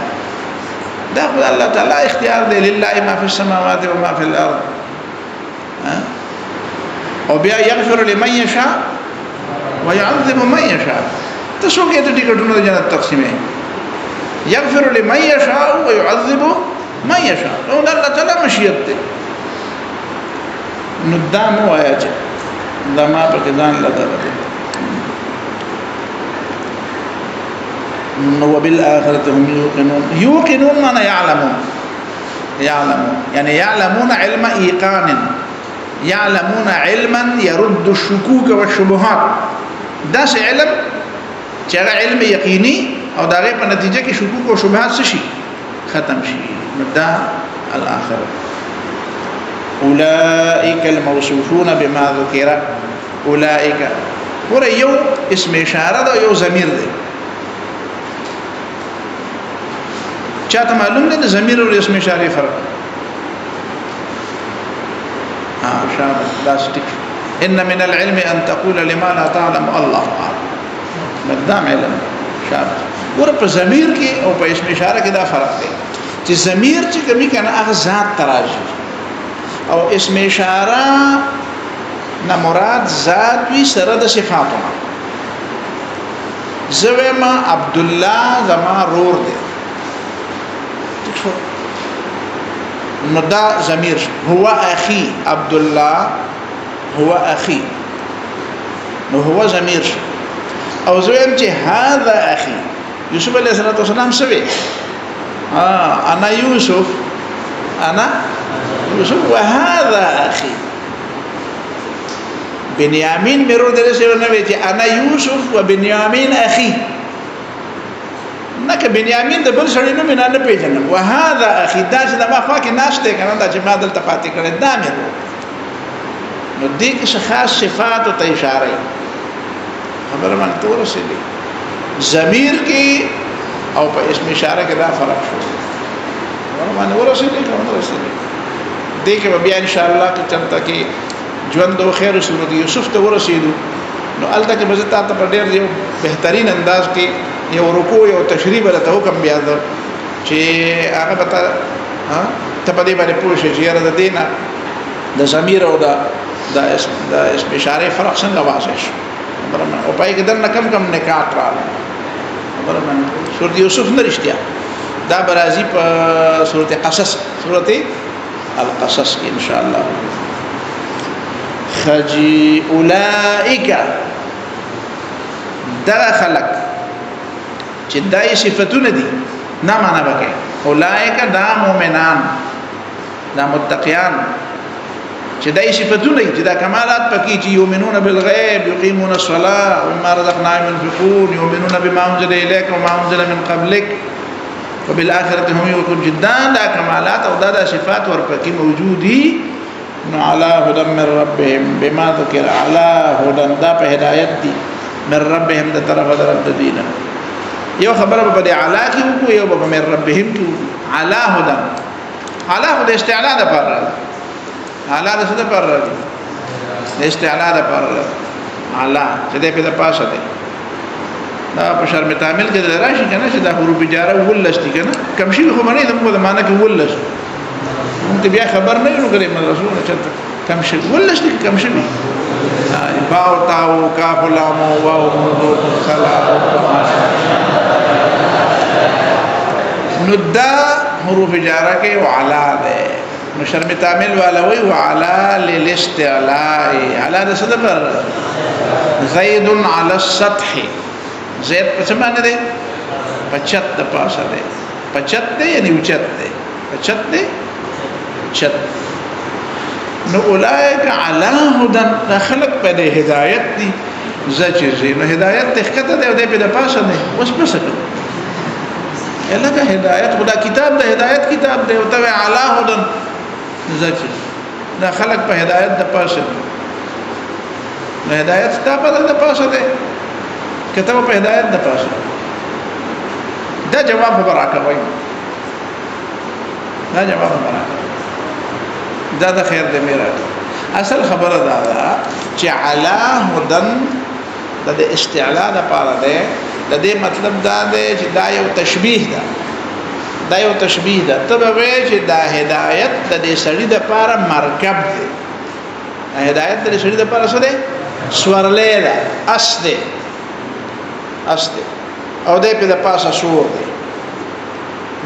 دا خو الله تعالی اختیار دی لله ما فی السماوات و ما فی الارض او بیا یغفر لمن یشاء ويعذب من یشاء تاسو کې ته ټیکټونه د جنت تقسیمای یغفر لمن یشاء ويعذب من یشاء نو الله تعالی مشیت دی نو دا مو آیا چې دا ما په ځان لته نو وبالآخرة هم يوقنون معنى يعلمون يعني يعلمون علم إيقان يعلمون علما يرد الشكوك والشبهات دا سه علم چې علم یقیني او دا غي په نتیجه کې شکوک او شبهات شي ختم شي دا الآخرة اولئك الموصوفون بما ذكر اولئك ور یو اسم اشاره ده یو ضمیر ده چاته معلوم ده ضمیر او اسم اشاره فرق شابه لاستيك ان من العلم ان تقول لما لا تعلم الله اعلم مقدام علم شابه ور په ضمیر کې او په اسم اشاره کې دا فرق دی چې ضمیر چې کومي کنه هغه ذات تراجي او اسم اشاره نه مراد ذات وی سره د صفاتونه زویما عبد الله زما رور دی نو دا ضمیر هو اخي عبد الله هو اخي نو هو ضمیر او زویم چې هذا اخي یوسف علیه السلام سوي انا یوسف انا یوسف وهذا اخي بنیامین مرور درسه ورنه وی چې انا یوسف و بنیامین اخي نک ځکه بنیامین د بل سړی نوم نه پیژنم وهذا اخي دا چې د ما خوا کې ناشته کنه دا چې ما دلته پاتې کړی دا مې نو دې کې خاص صفات او اشاره خبره باندې ورسېږي ضمیر کې او په اسم اشاره کې دا فرق شو خبره باندې ورسېږي کوم ورسېږي دې کې بیا ان شاء الله کې چرته کې ژوند او خیر سورۃ یوسف ته ورسېدو نو الته کې به تاسو په ډېر یو بهترین انداز کې یو رکوع یو تشریح ورته حکم بیا ده چې هغه به ته په دې باندې پوه شې چې یاره د دینه د ضمیر او د اسم اشاره فرق څنګه واضح شو او پای کې دنه کم نکات راغله برابر سورۃ یوسف نه رښتیا دا برازي په سورۃ قصص سورۃ القصص کې ان شاء الله خجی اولئک دا خلق چې دای صفاتونه دي نه معنا وکړي اولئک دا مؤمنان دا متقیان چې دای صفاتونه چې دا کمالات پکې چې یؤمنون بالغیب یقیمون الصلاة ومما رزقناهم ينفقون یؤمنون بما انزل الیک وما انزل من قبلک وبالآخرة هم یوقنون جدا دا کمالات او دا صفات ورپکې موجودي نو علی هدى من ربهم بما ذکر علی هدى دا په هدایت دي من ربهم د طرف د رب دینه یو خبره په دې علی کې وکړو یو په من ربهم کې علی هدى علی هدى استعلاء د پر علی د څه د پر استعلاء د پر علی چې دې په پاسه ده دا په شرم تعامل کې راشي کنه چې دا حروف جاره ولشتي کنه کم شي خو باندې د معنا کې ولش مونږ بیا خبر نه یو کړی رسول چې کم شي ولشتي کم شي باو تاو کاف لام واو خلا ندا حروف جاره کې وعلا ده نو شرم تعامل والا وی وعلا للاستعلاء علا د څه پر زید علی السطح زید په څه باندې ده پچت د پاسه ده پچت ده یعنی اوچت ده پچت ده چت نو اولئک علی هدى خلق په هدایت دي زچې نو هدایت تخته ده او د په پاسه ده اوس پس کړه الګه هدایت خدا کتاب ده هدایت کتاب ده او ته علی هدى زچې دا خلق په هدایت د پاسه ده نو هدایت تا په د پاسه ده کتاب په هدایت د پاسه دا جواب برکوي دا جواب برکوي دا د خیر د میراث اصل خبره دا چې علا هدن د استعلاء د پاره ده د دې مطلب دا ده چې دا یو تشبیه ده دا یو تشبیه ده ته به چې دا هدایت د دې سړي د پاره مرکب ده هدایت د سړي د پاره څه ده سورلې ده اس ده او دې په د پاسه سور دی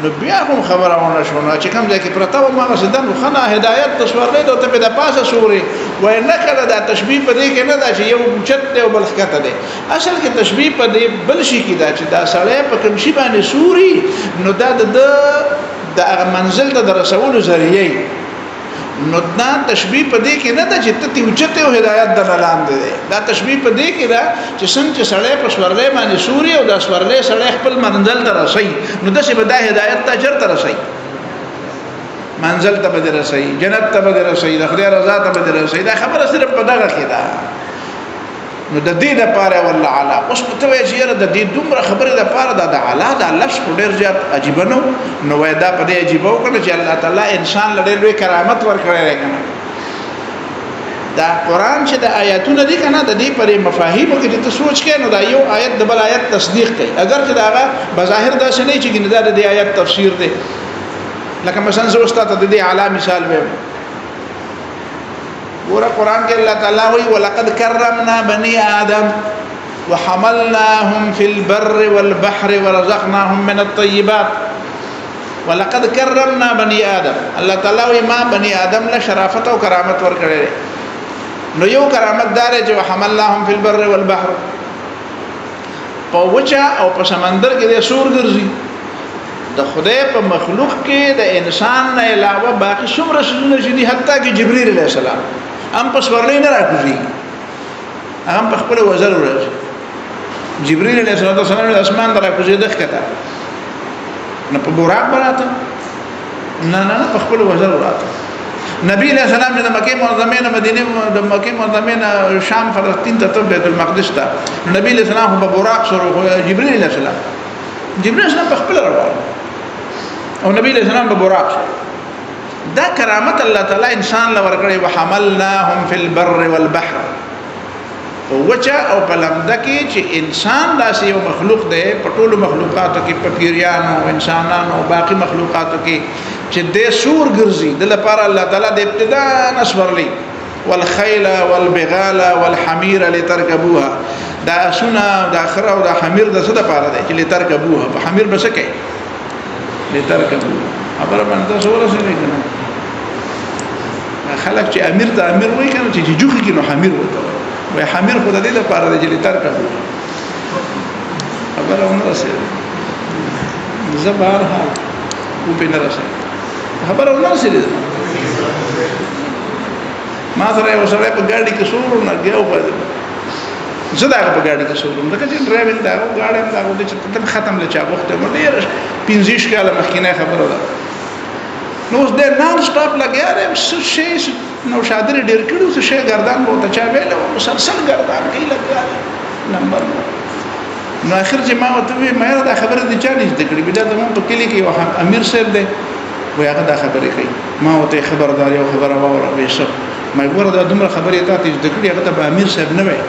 نو بیا هم خبره ونه شونه چې کوم ځای کې پرتا و ما غسدن خنا هدایت تصور دی ته په د پاسه سوري وای نه کړه دا تشبیه په دې کې نه دا چې یو چت دی او بل ښکته دی اصل کې تشبیه په دې بل شي کې دا چې دا سړی په کوم شي باندې سوري نو دا د منزل ته رسولو ذریعہ نو دا تشبیه په دې کې نه دا چې ته اوچته او هدایت د لاندې دی دا تشبیه په دې کې دا چې څنګه سړی په سورلې باندې سوري او دا سورلې سړی خپل منزل ته رسي نو د څه به دا هدایت ته چرته رسي منزل ته به رسي جنت ته به رسي د خدای رضا ته به رسي دا خبره صرف په دغه کې ده نو د دې لپاره والله اعلی اوس په توې چې د دې دومره خبره لپاره د اعلی د لفظ په ډیر زیات عجیب نو وای دا په دې عجیب وکړه چې الله تعالی انسان لري لوی کرامت ورکړی کنه دا قران چې د آیاتونه دي کنه د دې پرې مفاهیم کې ته سوچ کې نو دا یو آیت د بل آیت تصدیق کوي اگر چې دا بظاهر دا څه نه چې ګنده د دې آیت تفسیر دی لکه مثلا زه استاد د دې اعلی مثال به ګوره قران کې الله تعالی وی ولقد کرمنا بني آدم وحملناهم في البر والبحر ورزقناهم من الطيبات ولقد کرمنا بني آدم الله تعالی وی ما بني آدم له شرافت او کرامت ورکړي نو یو کرامت دار چې وحملناهم في البر والبحر په وچا او په سمندر کې د سور ګرځي د خدای په مخلوق کې د انسان نه علاوه باقي څومره شنو دي حتی کې جبرئیل علیه السلام هم په سورلې نه راکوي هم په خپل وزر ورځ جبرئیل علیه السلام د اسمان راکوي د ښکته نه په براق براته نه په خپل وزر راته. نبی علیہ السلام چې د مکه معظمه نه مدینه د مکه معظمه نه شام فلسطین ته بیت المقدس ته نبی علیہ السلام په براق سره جبرئیل علیہ السلام په خپل روان او نبی علیہ السلام په براق دا کرامت الله تعالی انسان لور کړی وحملناهم فی البر والبحر وچا او پلمده کې چې انسان داسې یو مخلوق دی په ټولو مخلوقاتو کې په پیریانو انسانانو او باقي مخلوقاتو کې چې د سور ګرځي د لپاره الله تعالی د ابتدا نسورلی والخيل والبغال والحمير لتركبوها دا سنا دا خره او دا حمیر د څه لپاره دی چې لتركبوها په حمیر بس کې لتركبوها خبره باندې څه ورسېږي کنه خلک چې امیر ته امیر وایي کنه چې جوخي کې نو حمیر وته وای حمیر خو د دې لپاره دی چې لتركبوها خبره ونه رسېږي زبر حال او په نه رسېږي خبره ونه رسېږي ما سره یو سره په ګاډي کې سور نه ګیاو پاتې زه دا په ګاډي کې سور نو چې ډرایوینګ دا ګاډي دا و چې تم ختم لچا وخت مو ډیر 15 کاله مخکینه خبره ده نو اوس د نان سټاپ لګیا دی څه شي نو شادر ډیر کړو څه شي ګردان بہت اچھا ویل مسلسل ګردان کې لګیا نمبر نو اخر چې ما وته مې دا خبره دي چا نشته کړې بیا د مون په کلی کې یو امیر صاحب دی وای هغه دا خبره کوي ما وته خبرداري او خبره واوره به څه ما ګوره دا دومره خبرې ته چې د کړي هغه ته امیر صاحب نه وای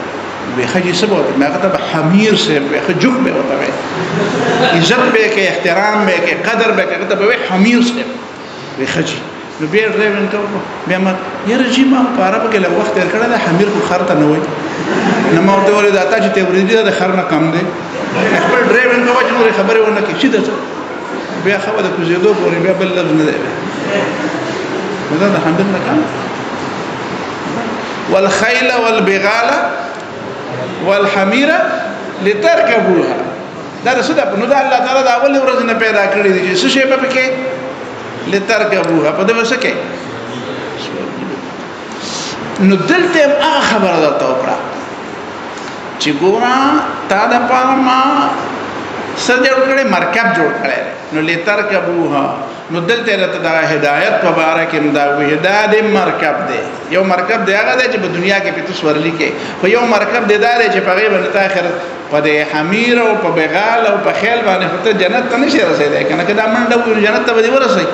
به خجی سبا ما هغه ته حمیر صاحب به خجوب به وته وای عزت به کې احترام به کې قدر به کې ته به حمیر صاحب به خجی نو بیا ډرایوینګ کوو بیا ما یره جی ما پاره په کې له وخت تر کړه د حمیر کو خرته نه وای نه ما ورته ولې دا چې ته ورېدې د خر نه کم دی خپل ډرایوینګ کوو چې نور خبره ونه کې چې ده بیا خو د کوزیدو پورې بیا بل لفظ نه دی دا د حمیر نه کم والخيل والبغال والحمير لتركبوها دا رسول نو دا الله تعالی دا اول ورځ نه پیدا کړی دي چې څه شی په کې لتركبوها په دې وسکه نو دلته هغه خبره ده توکړه چې ګورا تا د پاره سر جوړ کړي مرکب جوړ کړي نو لتركبوها نو دلته راته دا هدایت مبارک امدا وی هدایت مرکب دی یو مرکب دی هغه چې په دنیا کې پته سورلی کې خو یو مرکب دی دا چې په غیب نه تاخر په د حمیر او په بغال او په خیل باندې ته جنت ته نشي رسیدای کنه کدا منډه جنت ته به ورسې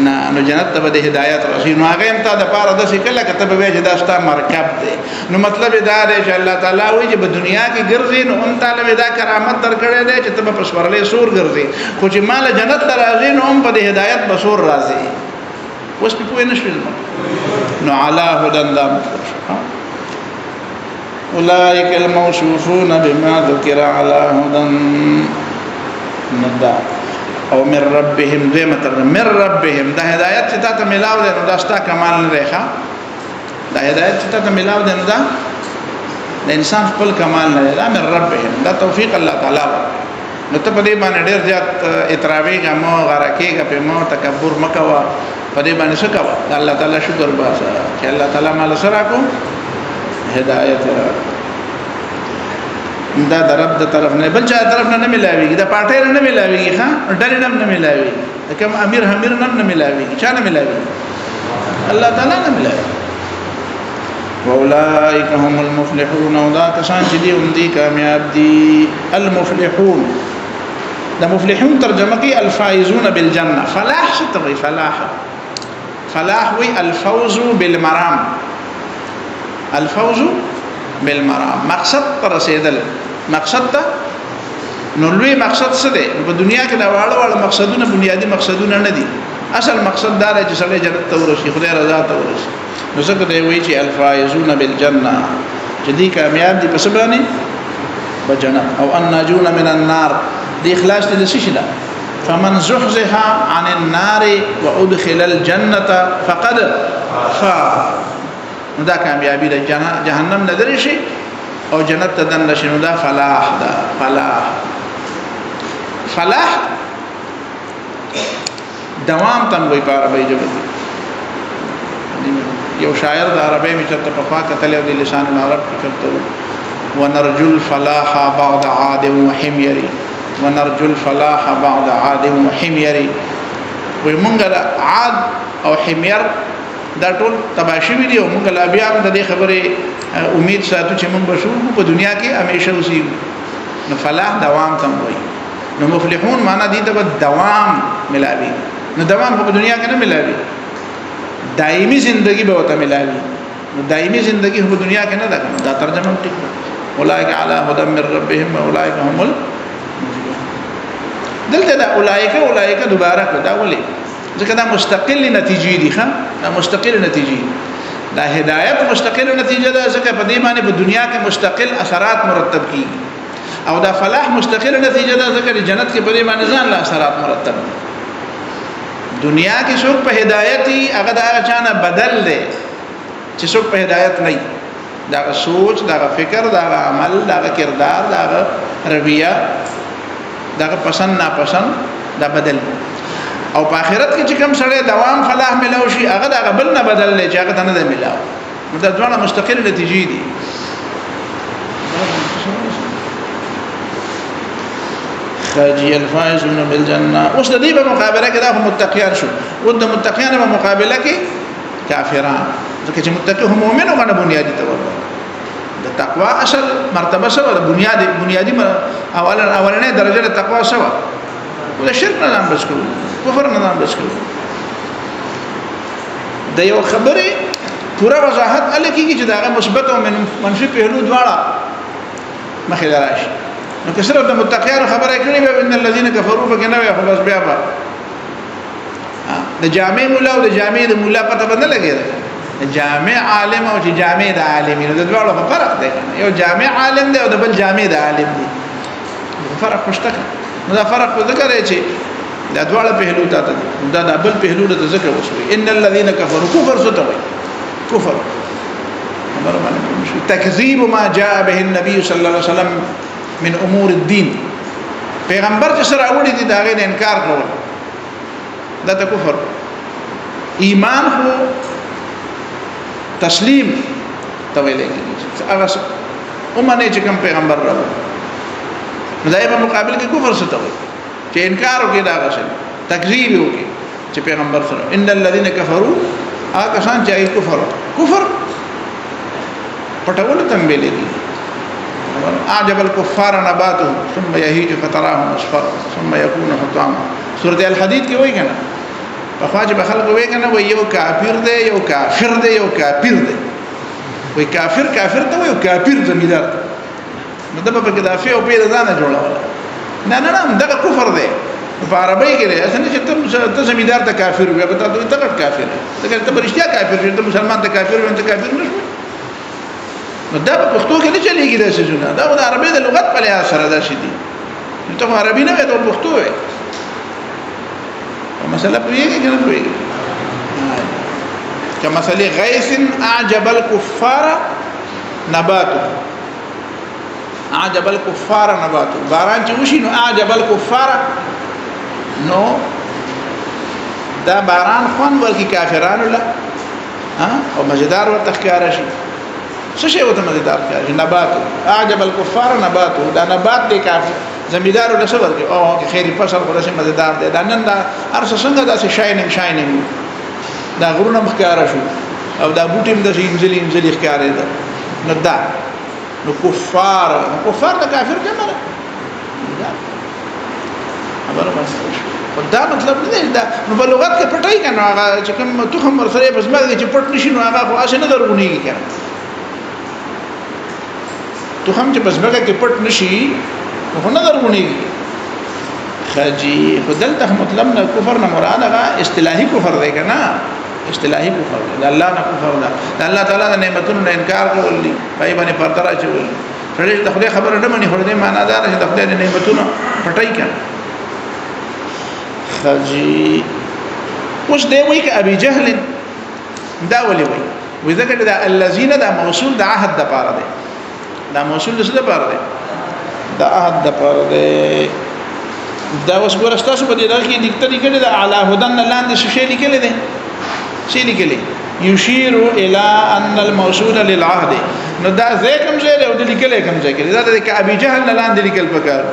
نه نو جنت ته به هدایت رسې نو هغه هم ته د پاره د شکل کته به چې دا ستا مرکب دی نو مطلب دا دی چې الله تعالی وی چې په دنیا کې ګرځي نو هم تعالی دا کرامت درکړي دی چې ته په سورلې سور ګرځي خو چې مال جنت ته راځي نو هم په هدایت به سور راځي اوس په پوه نشول نو علا هدن دا اولئک الموصوفون بما ذکر علی هدن ندا او من ربهم دې مطلب من ربهم دا هدایت چې تاسو ملاو ده نو دا ستا کمال نه ښه دا هدایت چې تاسو ملاو ده نو دا د انسان خپل کمال نه ده من ربهم دا توفیق الله تعالی نو ته په دې باندې ډېر زیات اتراوی غمو غرکیګه په مو تکبر مکوا په دې باندې څه کوا الله تعالی شکر باسه چې الله تعالی مال سره کو هدایت دا د رب د طرف نه بل چا طرف نه ملاويږي دا پټه نه ملاويږي ها ډېر نه ملاويږي کوم امیر حمیر نه ملاويږي چا نه ملاويږي الله تعالی نه ملاويږي واولئک هم المفلحون ودا کسان چې دي هم دي کامیاب دي المفلحون دا مفلحون ترجمه کوي الفائزون بالجنه فلاح ستوي فلاح وي الفوز بالمرام الفوز بالمرام مقصد پر رسیدل مقصد ته نو لوی مقصد څه دی په دنیا کې دا واړه مقصدونه بنیادی مقصدونه نه دي اصل مقصد دا دی چې سړی جنت ته ورسي خدای رضا ته ورسي نو څنګه دی وایي چې الفائزون بالجنه چې دي کامیاب دي په سبانه بجنت او الناجون من النار دي اخلاص دي شي فمن زحزح عن النار وادخل الجنه فقد فاز نو دا کامیابی ده جهنم نه درې شي او جنت ته دن نشي نو دا فلاح ده فلاح دوام تم وي په عربی ژبه یو شاعر د عربی می چرته په خوا کتل او د لسان العرب کې کړته ونرجو الفلاح بعد عاد وحميري ونرجو الفلاح بعد عاد وحمير وي مونږ عاد او حمير دا ټول تباشي ویډیو مونږ لا بیا هم د دې خبرې امید ساتو چې مونږ بشو په دنیا کې همیشه اوسېږو نو فلاح دوام تم وي نو مفلحون معنا دي د دوام ملاوي نو دوام په دنیا کې نه ملاوي دایمي زندگی به وته ملاوي نو دایمي زندگی په دنیا کې نه ده دا ترجمه ټیک ده اولئک علی هدى من ربهم واولئک هم دلته دا اولئک دوباره دا ولي ځکه دا مستقل نتیجې دي ښه دا مستقل نتیجې دا هدایت مستقل نتیجه ده ځکه په دې باندې په دنیا کې مستقل اثرات مرتب کیږي او دا فلاح مستقل نتیجه ده ځکه جنت کې په دې باندې ځان له اثرات مرتب دنیا کې څوک په هدایت هغه دا چانه بدل دی چې څوک په هدایت نه دا سوچ دا فکر دا عمل دا کردار دا رویه دا پسند ناپسند دا بدل او په آخرت کې چې کوم سره دوام فلاح ملاو شي هغه دا بل نه بدل نه چې هغه ته نه ملاو نو دا ځوانه مستقل نتیجې دي خاجي الفائزون بالجنه اوس د دې په مقابله کې دا متقیان شو او د متقیان په مقابله کې کافران ځکه چې متقی هم مؤمن او غنه بنیادی تور د تقوا اصل مرتبه سره د بنیادی اولنې درجه د تقوا سره او د شرک نه ځان بچ کړو کفر نه ځان بچ کړو د یو خبره پورا وضاحت الکیږي چې دا مثبت او منفي پهلو دواړه مخې راشي نو که صرف د متقیانو خبره کړې به ان الذين كفروا فكنوا خو بس بیا به د جامع مولا او د جامع د مولا پته بدل لګي جامع عالم او چې جامع د عالمین د دواړو فرق دی یو جامع عالم دی او د بل جامع د عالم دی فرق پښته نو دا فرق په ذکر چې دا دواړه پهلو ته دا د بل پهلو ته ذکر وشوي ان الذين كفروا کفر ستوي کفر تکذیب ما جاء به النبي صلی الله علیه وسلم من امور الدين پیغمبر چې سره وړي دي دا غي انکار کول دا د کفر ایمان خو تسلیم تویلې هغه اومنه چې کوم پیغمبر راو مزای په مقابل کې کفر څه توي چې انکار وکړي دا غشي تکذیب وکړي چې پیغمبر سره ان الذين كفروا هغه شان چې کفر پټول تنبیلې دي اعجب الكفار نباته ثم يهيج فتراه مصفرا ثم يكون حطاما سوره الحديد کې وایي کنه په خواجه به خلک وایي کنه وایي یو کافر دی یو کافر دی یو کافر دی وایي کافر ته وایي کافر زمیدار نو دا په کې دا فی او په ځانه جوړول نه دا کفر دی په عربی کې دی اصل چې ته زمیدار ته کافر وي به ته کافر دی ته برښتیا کافر دی ته مسلمان ته کافر وي ته کافر نشو نو دا په پښتو کې نه چلیږي دا څه دا د عربی د لغت په لحاظ سره دا شي دي ته عربي نه ته پښتو وي او مسله پیږي کنه پیږي کما مثلا غیث اعجب الكفار نباته اعجب الكفار نباته باران چې وشي نو اعجب الكفار نو دا باران خوان ورکی کافرانو له او مزیدار ورته ښکار شي څه شی وته مزیدار ښکار نباتو اعجب الكفار نباتو دا نبات دی کافر زمیدار له څه ورکی او خیر فصل ورته مزیدار دی دا نن دا ارسه څنګه دا شاینینګ دا غرونه ښکار شو او دا بوټیم د انځلي ښکار دی نو دا نو کفار د کافر جمع ده خبره واسطه دا مطلب نه دی دا نو په لغت کې پټای کنه هغه چې کوم تخم ورسره بس مګ چې پټ نشي نو هغه خو اسه نه درغونیږي کنه تخم چې بس مګ کې پټ نشي نو نه درغونیږي خاجي بدلته مطلب نه کفر نه مراد هغه اصطلاحي کفر دی کنه اصطلاحي کفر دی الله نه کفر ده الله تعالی د نعمتونو نه انکار کول دي پای باندې پردره چول فرې د خدای خبره نه مني خدای معنا دار چې د خدای د نعمتونو پټای کنه خاجي اوس دی وایي ک ابي جهل دا ولي وایي وذکر دا الذين دا موصول د عهد د پاره دی دا موصول د څه د پاره دی د عهد د پاره دی دا اوس ګورستاسو په دې راځي دکته لیکل دا اعلی هدن لاندې شې لیکل دي شې لیکل يشير الى ان الموصول للعهد نو دا زه کوم ځای له لیکل کوم ځای کې دا د ابي جهل لاندې لیکل پکار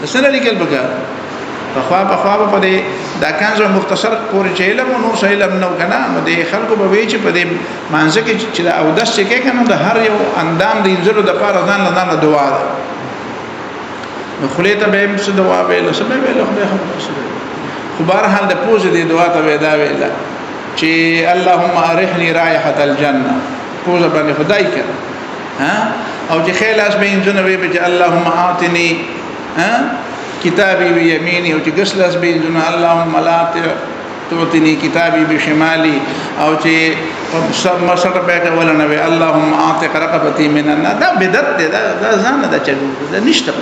سره لیکل بګا په خوا په دې دا کنځ مختصر پورې چې علم نو څه علم نو کنه نو د خلکو به وی چې په دې مانځ کې چې او داس چې کې کنه د هر یو اندام د انځلو د پاره ځان له دعا ده نو خلیته به څه دعا ویل څه به ویل خو بهر حال د پوزې د دعا ته ودا ویل چې اللهم ارحني رائحه الجنه پوزه باندې خدای کړه ها او چې خلاص به انځنه وی چې اللهم اعطني ها کتابی بیمینی او چې غسلاس به انځنه اللهم لا تعطني کتابی بشمالي او چې سب مسره به ولا نبی اللهم اعتق رقبتي من النار دا بدعت دا ځان دا چلو دا نشته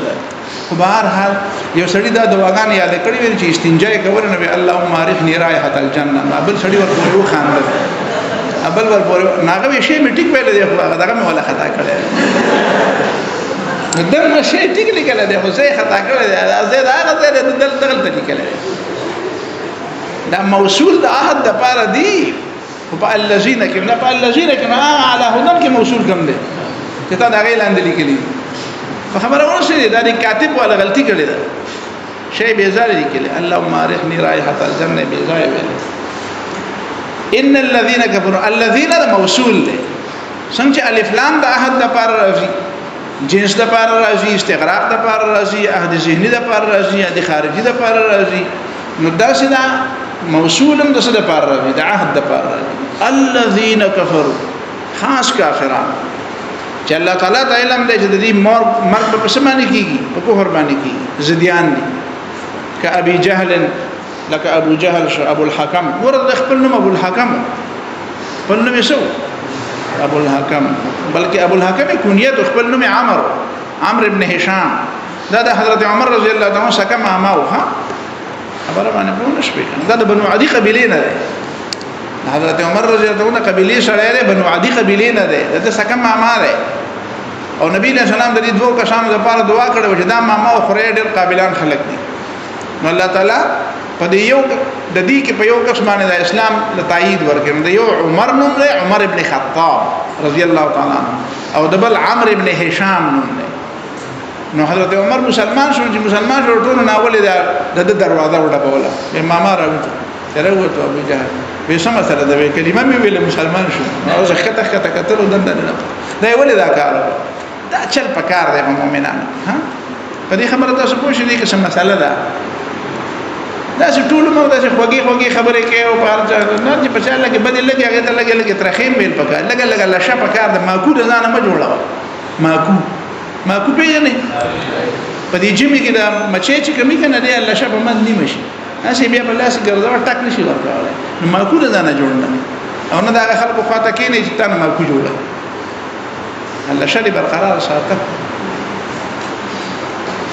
خو بهر حال یو سړی دا دواګان یاد کړی ویل چې استنجا کوي نبی اللهم عرفني رائحه الجنه بل سړی ورته خاندل ابل ور ناغه شی میټیک ویل دی خو هغه دغه ولا خطا کړی دغه شی ټیک لیکل دی خو زه خطا کړی دی زه دا هغه ځای دغه لیکل دی دا موصول د عهد د پاره دی او په الذين كنا په الذين كنا على هدن کې موصول کوم دی چې تا دا غیل اند لیکلی خبره ورسې دا د کاتب ولا غلطي کړی ده شی به زال لیکلی اللهم ارحني رائحه الجنه بغایب ان الذين كفروا الذين موصول له څنګه الف لام د عهد د پاره راځي جنس د پاره راځي استغراق د پاره راځي عهد ذهني د پاره راځي عهد خارجي د پاره راځي نو داسې دا موصولم د څه د پاره راځي د عهد د پاره راځي الذين كفروا خاص کافران چې الله تعالی د علم د جدي مرګ په سمانی کیږي په کفر باندې کیږي زديان دي ک ابي جهل لك ابو جهل شو ابو الحكم ورد خپل نوم ابو الحكم خپل نوم شو ابو الحكم بلکې ابو الحكم کنیت خپل نوم عمرو ابن هشام دا د حضرت عمر رضی الله عنه څخه ماماو ها خبره باندې پوه نشوي دا د بنو عدي قبيله نه ده حضرت عمر رضی الله عنه قبيله سره بنو عدي قبيله نه ده د څخه ماما ده او نبی له سلام د دې دوه کسانو لپاره دعا کړې چې دا ماما او خوري ډېر قابلان خلک دي نو الله تعالی په دې یو د دې کې په یو کس باندې د اسلام له تایید ورکړي د یو عمر نوم دی عمر ابن خطاب رضی الله تعالی عنه او د بل عمرو ابن هشام نوم دی نو حضرت عمر مسلمان شو چې مسلمان شو ټول نه ولې د دروازه وډبوله امام راوته راوته ابو جهل به سم سره د کلمه مې ویل مسلمان شو او زه خطه کتل دند نه دا ولې دا کار دا چل پکار دی مؤمنانو ها په دې خبره تاسو پوه شئ چې څه مسله ده دا چې ټول مو دا چې خوږی خبرې کوي او په ارجه نه چې په چاله کې بدل لګي هغه ته لګي ترخیم بیل پکار لګا لشه پکار د ماکو د ځانه ما جوړاو ماکو پیژنې په دې جمی کې دا مچې چې کمی کنه دی الله شپه من نیمه شي اسی بیا په لاس ګرځا ټاک نشي ورکوله نو ماکو د ځانه جوړنه او نه دا خلکو خواته کې نه چې تاسو ماکو جوړه الله شری برقرار ساته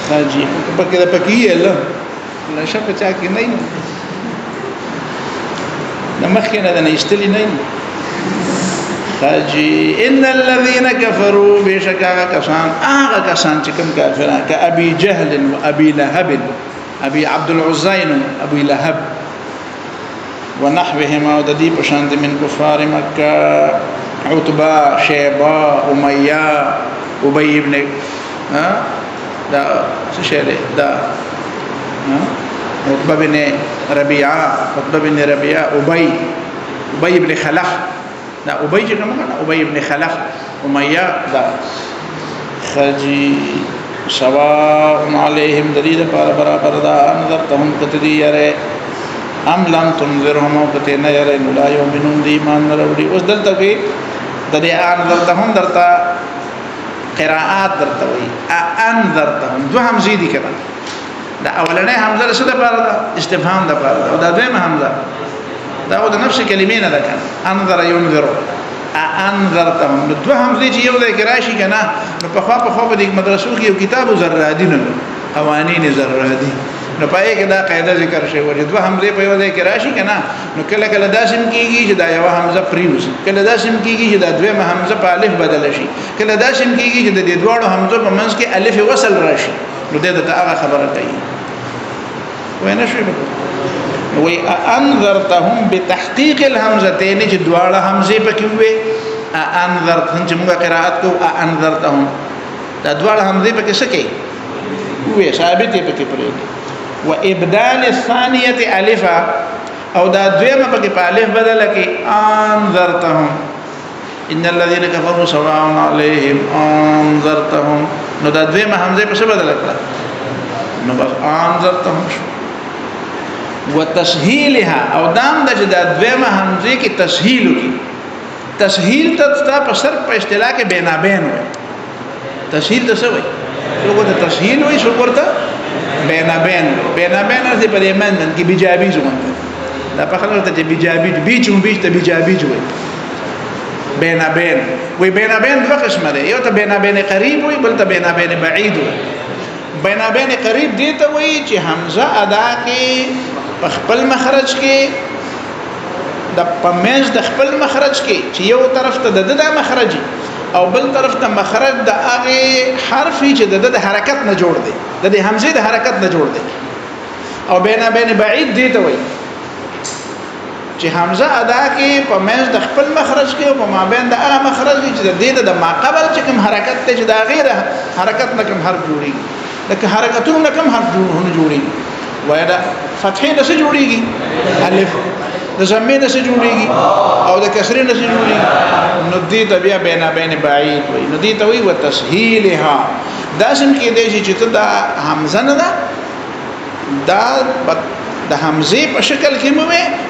خاجي په کې د پکې الله لا شپه چا کې نه نه مخکې نه نه استلی نه خاجي ان الذين كفروا بشكا كسان كسان چې کوم کافران ک ابي جهل و ابي لهب ابي عبد العزين ابي لهب ونحوهما وددي بشان من كفار مكه عتبه شيبه اميه ابي ابن دا څه شه دا عتبه بن ربيعه ابي بن خلف دا ابي چې کومه ابي ابن خلف اميه دا خجي سواء عليهم دلیل پر برابر دا انذرتهم کتدی یره ام لم تنذرهم کتنه یره لا یؤمنون دی ایمان وروړي اوس دلته کې د دې انذرتهم درته قراءات درته وي انذرتهم دو همزه دي کړه دا اولنې حمزه څه ده پر استفهام ده پر او دا دویمه حمزه دا د نفس کلمې نه ده کنه انذر ينذر انذرتهم دو حمزه چې یو ځای کې راشي کنه نو په خوا په دې مدرسو کې یو کتاب زرادین قوانین زرادین نو پای کې دا قاعده ذکر شوی و چې دو حمزه په یو ځای کې راشي کنه نو کله کله داسم کیږي چې دا یو حمزه پریوس کله داسم کیږي چې دا دویمه حمزه په الف بدل شي کله داسم کیږي چې د دې دوه حمزه په منځ کې الف وصل راشي نو دې ته هغه خبره کوي وینه شوی وی انذرتهم بتحقيق الهمزتين چې دواړه حمزه پکې وي انذرتهم چې موږ قرائت کو انذرتهم دا دواړه حمزه پکې څه کوي وې ثابت پکې پرې و ابدال الثانيه الفا او دا دویمه پکې په الف بدل کې انذرتهم ان الذين كفروا سواء عليهم انذرتهم نو دا دویمه حمزه په څه بدل کړه نو بس انذرتهم شو وتسهيلها او دام د دا دویمه حمزه کې تسهیل کی تسهیل ته په سر په اصطلاح کې بینابین وي تسهیل څه وي یو ته تسهیل وي شو ورته بینابین ارته په دې من کې بیجابي ځوان دا په خلکو ته بیجابي بیچو بیچ ته بیجابي وي بینابین وي بینابین دوه قسمه دي یو ته بینابین قریب وي بل ته بینابین بعید وي بینابین قریب دي ته وي چې حمزه ادا کې خپل مخرج کې د پمیز د خپل مخرج کې چې یو طرف ته د مخرج او بل طرف ته مخرج د هغه حرف چې د حرکت نه جوړ دی د حمزه د حرکت نه جوړ دی او بین بعید دی ته وایي چې حمزه ادا کې پمیز د خپل مخرج کې او په مابین د هغه مخرج چې د ماقبل چې کوم حرکت ته چې د غیر حرکت نه کوم حرف جوړي لکه حرکتونو نه کوم حرف جوړي وای دا فتحې نه څه جوړيږي الف د زمې نه څه جوړيږي او د کسرې نه څه جوړيږي نو دې ته بیا بین بعید وي نو دې ته وي وتسهيلها دا څنګه کې دی چې ته دا حمزه نه دا د حمزه په شکل کې مو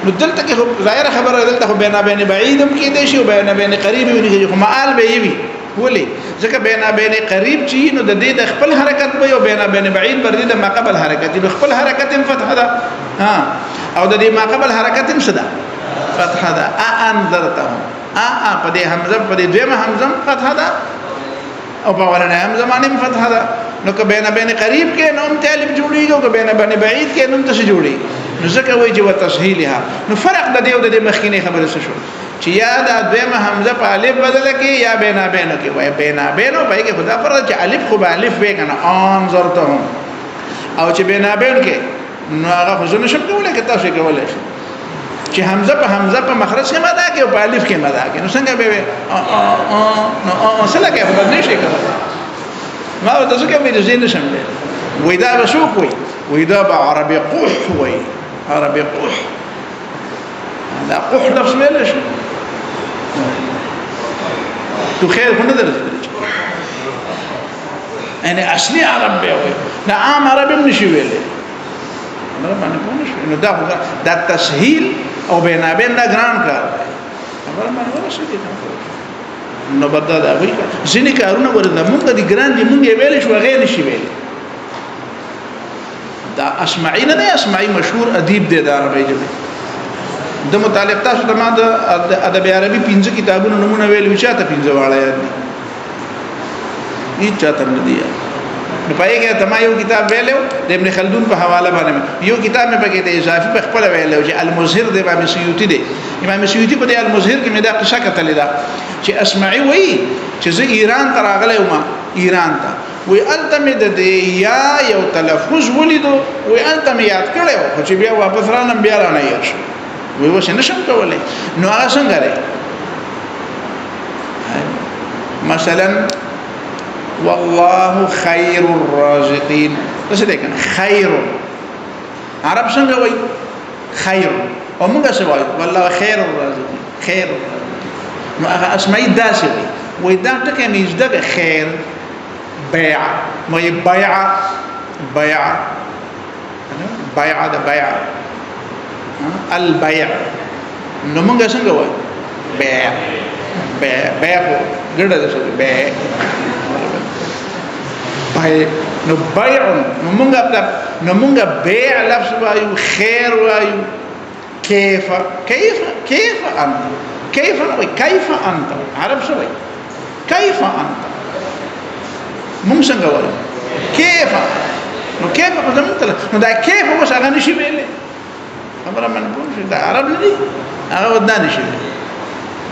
نو دلته کې ظاهر خبره دلته خو بین بعیدم کې دی شي او بین قریب وي خو معال به وي ولي ځکه بین قریب چې نو د دې د خپل حرکت به او بین بعید بر دې د ماقبل حرکت د خپل حرکت فتح ده ها او د دې ماقبل حرکت هم صدا فتح ده انذرتهم په دې حمزه په دې دویمه حمزه فتح ده او په ولنه حمزه باندې فتح ده نو که بین قریب کې نوم طالب جوړیږي او که بین بعید کې نوم ته جوړیږي نو ځکه وایي چې وتسهيلها نو فرق د دې او د مخکینه خبره څه شو چې یا د دویمه حمزه په الف بدل کې یا بین کې وای بین او پای کې خدا پر چې الف خو به الف وې کنه انذرتهم او چې بین کې نو هغه خو نه شم کولای کې تاسو کولای چې حمزه په مخرج کې مدا کې او په الف کې مدا کې نو څنګه به نو اصله کې خبر نشي کولای ما ورته څه کوي چې نه شم وې دا بشوک وې دا به عربي قح وې عربي قح دا قح لفظ ویل شو تو خیر خو نه درځي ان اصلي عرب به وي دا عام عرب هم نشي ویلې نو باندې کوم شي نو دا تسهيل او بینابین دا ګران کار خبر باندې ورسېږي نو بدل دا وی ځینې کارونه ورته موږ د ګران دي موږ ویل شو غیر نشي ویل دا اسماعی نه اسماعی مشهور ادیب دی د عربی ژبه د متعلق تاسو ته ما د ادب عربي 15 کتابونو نمونه ویل وچاته 15 واړه یاد دي هیڅ چاته نه دی نو پای کې ته ما یو کتاب ویلو د ابن خلدون په حواله باندې یو کتاب مې پکې د اضافي په خپل ویلو چې المظهر د امام سیوطي دی امام سیوطي په المظهر کې مې دا قصه کتلې ده چې اسماعی وایي چې زه ایران ته راغلی وم ایران ته وی التمه د یا یو تلفظ ولیدو وی التمه یاد کړو خو چې بیا واپس رانم بیا رانه یې شو وی وسه نشم کولای نو هغه څنګه لري مثلا والله خير الرازقين څه دې کنه خير عرب څنګه وای خير او موږ څه وای والله خير الرازقين خير نو هغه اسماء داسې وي دا ټکه نږدې خیر بيع ما يبيع بيع ده بيع البيع نو موږ څنګه وای بيع ګډه ده بيع نو بيع نو موږ بيع لفظ وایو خیر وایو كيف انت كيف انت عرب شوي كيف انت مونږ څنګه وایو كيف نو كيف په زمونږ نو دا كيف هو څنګه نشي ویلې خبره من کوم چې دا عرب نه دي هغه ودان نشي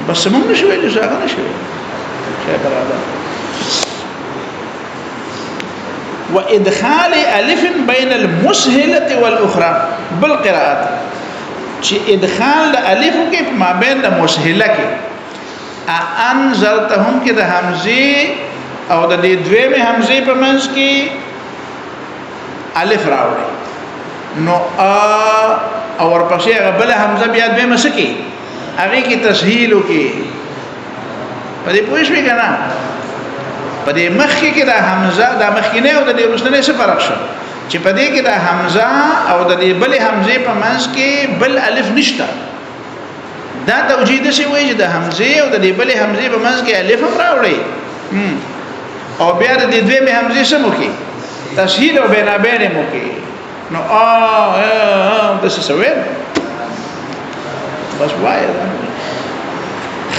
بس مونږ نشي ویلې څنګه نشي ویلې شي برابر وادخال الف بين المسهله والاخرى بالقراءه چې ادخال الف کې ما بین د مسهله کې انذرتهم کې د حمزه او د دې دویمه حمزه په منځ کې الف راوړي نو او ورپسې بل حمزه بیا به مسکی هغه کې تسهیل وکي په دې پوه شئ کنه په دې مخکې کې دا حمزه دا مخکینه او د دې وروستنه څه فرق شو چې په دې کې دا حمزه او د دې بل حمزه په منځ کې بل الف نشته دا توجید شي وایي چې د حمزه او د دې بل حمزه په منځ کې الف هم راوړي او بیا د دې دوه مې حمزه سمو کې تسهیل او بینابین مو کې نو د څه سوي بس وایي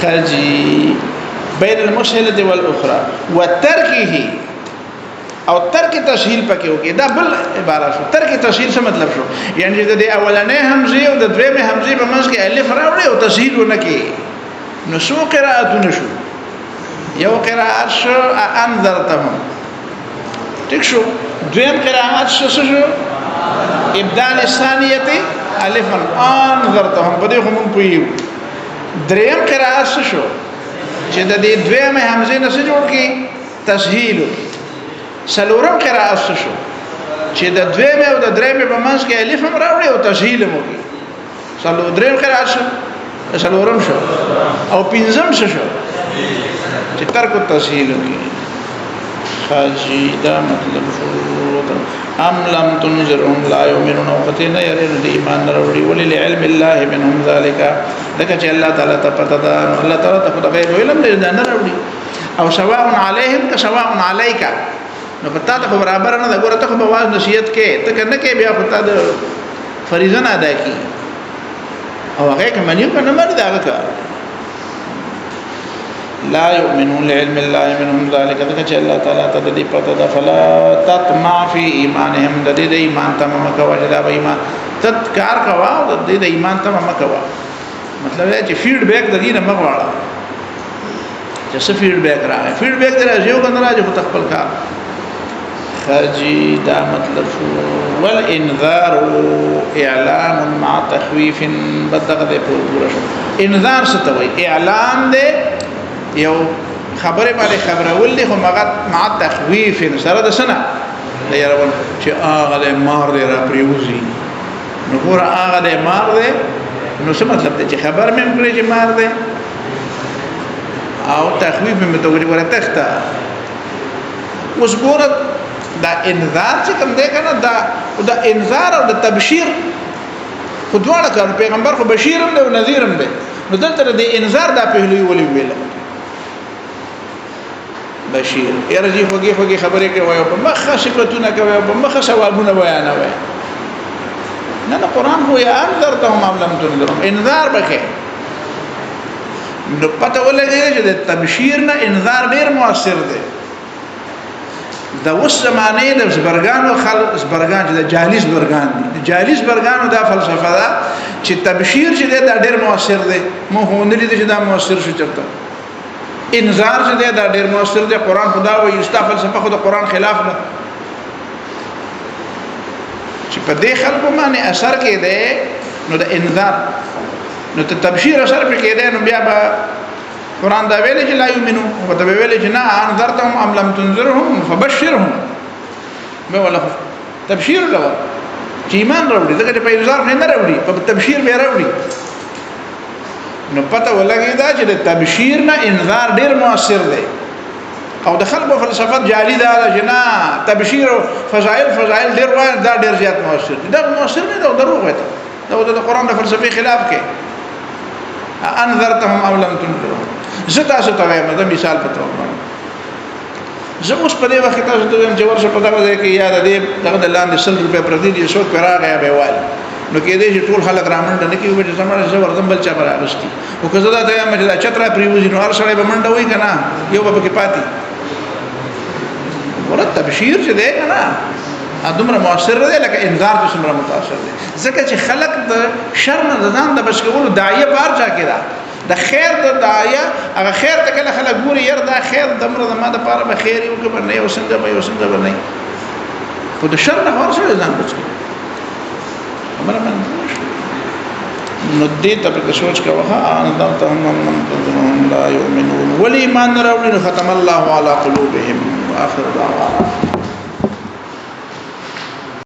خجي بين المسهله والاخرى وتركه او ترک تسهیل پکې وکي دا بل عبارت شو ترک تسهیل څه مطلب شو یعنی د اولنې حمزه او د دویمه حمزه په منځ کې الف راوړي او تسهیل ونکي نو سو قراءتونه شو یو قراءت شو انذرتهم ټیک شو دویم قراءت شو ابدال الثانیه الف انذرتهم په دې هم پویو دریم قراءت شو چې د دې دویمه حمزه نه څه جوړ کی تسهیل سلورم قراءت شو چې د دویمه او د دریمه په منځ کې الف هم راوړي او تسهیل هم وکړي دریم قراءت شو سلورم شو او پنځم شو چې ترک التسهیل وکړي خاجی دا مطلب شو ام لم تنذرهم لا يؤمنون وقتنا يرون الايمان وروړي وللعلم الله منهم ذلك دغه چې الله تعالی ته پته ده الله تعالی ته په غیب علم دې نه وروړي او سواء عليهم كسواء عليك نو پتا ته برابر نه ده ګوره ته په واز نصیحت کې ته کنه کې بیا پتا ده فریضه نه ادا کی او هغه کمنیو کنه مردا هغه لا يؤمنون لعلم الله منهم ذلك دغه چې الله تعالی ته دې پته ده فلا تطمع في ايمانهم دې ایمان تمام کوا چې دا به ایمان تذکر کوا دې ایمان تمام کوا مطلب ہے چې فیډبیک د دې نه مغواړه چې څه فیډبیک راغی فیډبیک درځي یو کنه راځي خو تخپل کار خرجي دا مطلب شو والانذار اعلام مع تخويف بدغه دې پورا شو انذار څه ته وایي اعلان دې یو خبره باندې خبره ولې خو مع تخويف سره د سنه د یارون چې هغه دې مار دې را پریوزي نو ګور هغه دې مار دې نو څه مطلب دی چې خبر مې کړی چې مار دی او تخویف مې متوجه ورته تخته اوس ګوره دا انذار چې کوم دی کنه دا انذار او د تبشیر خو دواړه کار پیغمبر خو بشیر هم دی او نذیر هم دی نو دلته د انذار دا پهلوی ولې ویل بشیر ارجی خوږی خبرې کوي او په مخه شکایتونه کوي او په مخه ثوابونه بیانوي نه قرآن هو یا انذرتهم ام لم تنذرهم انذار بکې نو پته ولګی چې د تبشیر نه انذار ډیر موثر دی د اوس زمانه د زبرګانو خلک زبرګان چې د جاهلیز برګان دي د جاهلیز برګانو دا فلسفه ده چې تبشیر چې دا ډیر موثر دی مو هونري چې دا موثر شو چرته انذار چې دا ډیر موثر دی قرآن خدا وایي استا فلسفه خو د قرآن خلاف نه چې په دې خلکو باندې اثر کې ده نو د انذار نو ته تبشیر اثر په کې ده نو بیا به قرآن دا ویل چې لا یؤمنو او ته ویل چې نه انذرتهم ام لم تنذرهم فبشرهم به ولا تبشیر له چې ایمان راوړي دغه په انذار نه راوړي په تبشیر به راوړي نو پته ولګی دا چې د تبشیر نه انذار ډیر موثر دی او د خلکو فلسفه جاری ده چې نه تبشیر او فضائل ډیر وای دا ډیر زیات موثر دي دا موثر نه دا دروغ وي دا د قرآن د فلسفي خلاف کې انذرتهم او لم تنذرهم زتا وایم دا مثال په توګه زه اوس په دې وخت تاسو ته وایم چې ورشه په دغه ځای کې یاد دې دغه لاندې 100 روپیا پر دې شو راغی به وای نو کې دې چې ټول خلک رامنډ نه کیږي چې سمره زه ورته بل چا راغستی او که زه دا ته مې دا چترا پریوزي نو هر سړی به منډه وای کنه یو به کې پاتې ورته تبشیر چې دی کنه دومره مؤثر دی لکه انذار چې څومره متاثر دی ځکه چې خلک د شر نه ځان د بچ کولو داعیه بار چا کړه د خیر د داعیه هغه خیر ته کله خلک ګوري ير دا خیر دمره د ما د پاره به خیر یو کبر نه یو څنګه به نه خو د شر نه ورسره ځان بچ کړه امر من نو دې ته په سوچ کا وها ان لا يؤمنون ولي ما نرون ختم الله على قلوبهم واخر دعوانا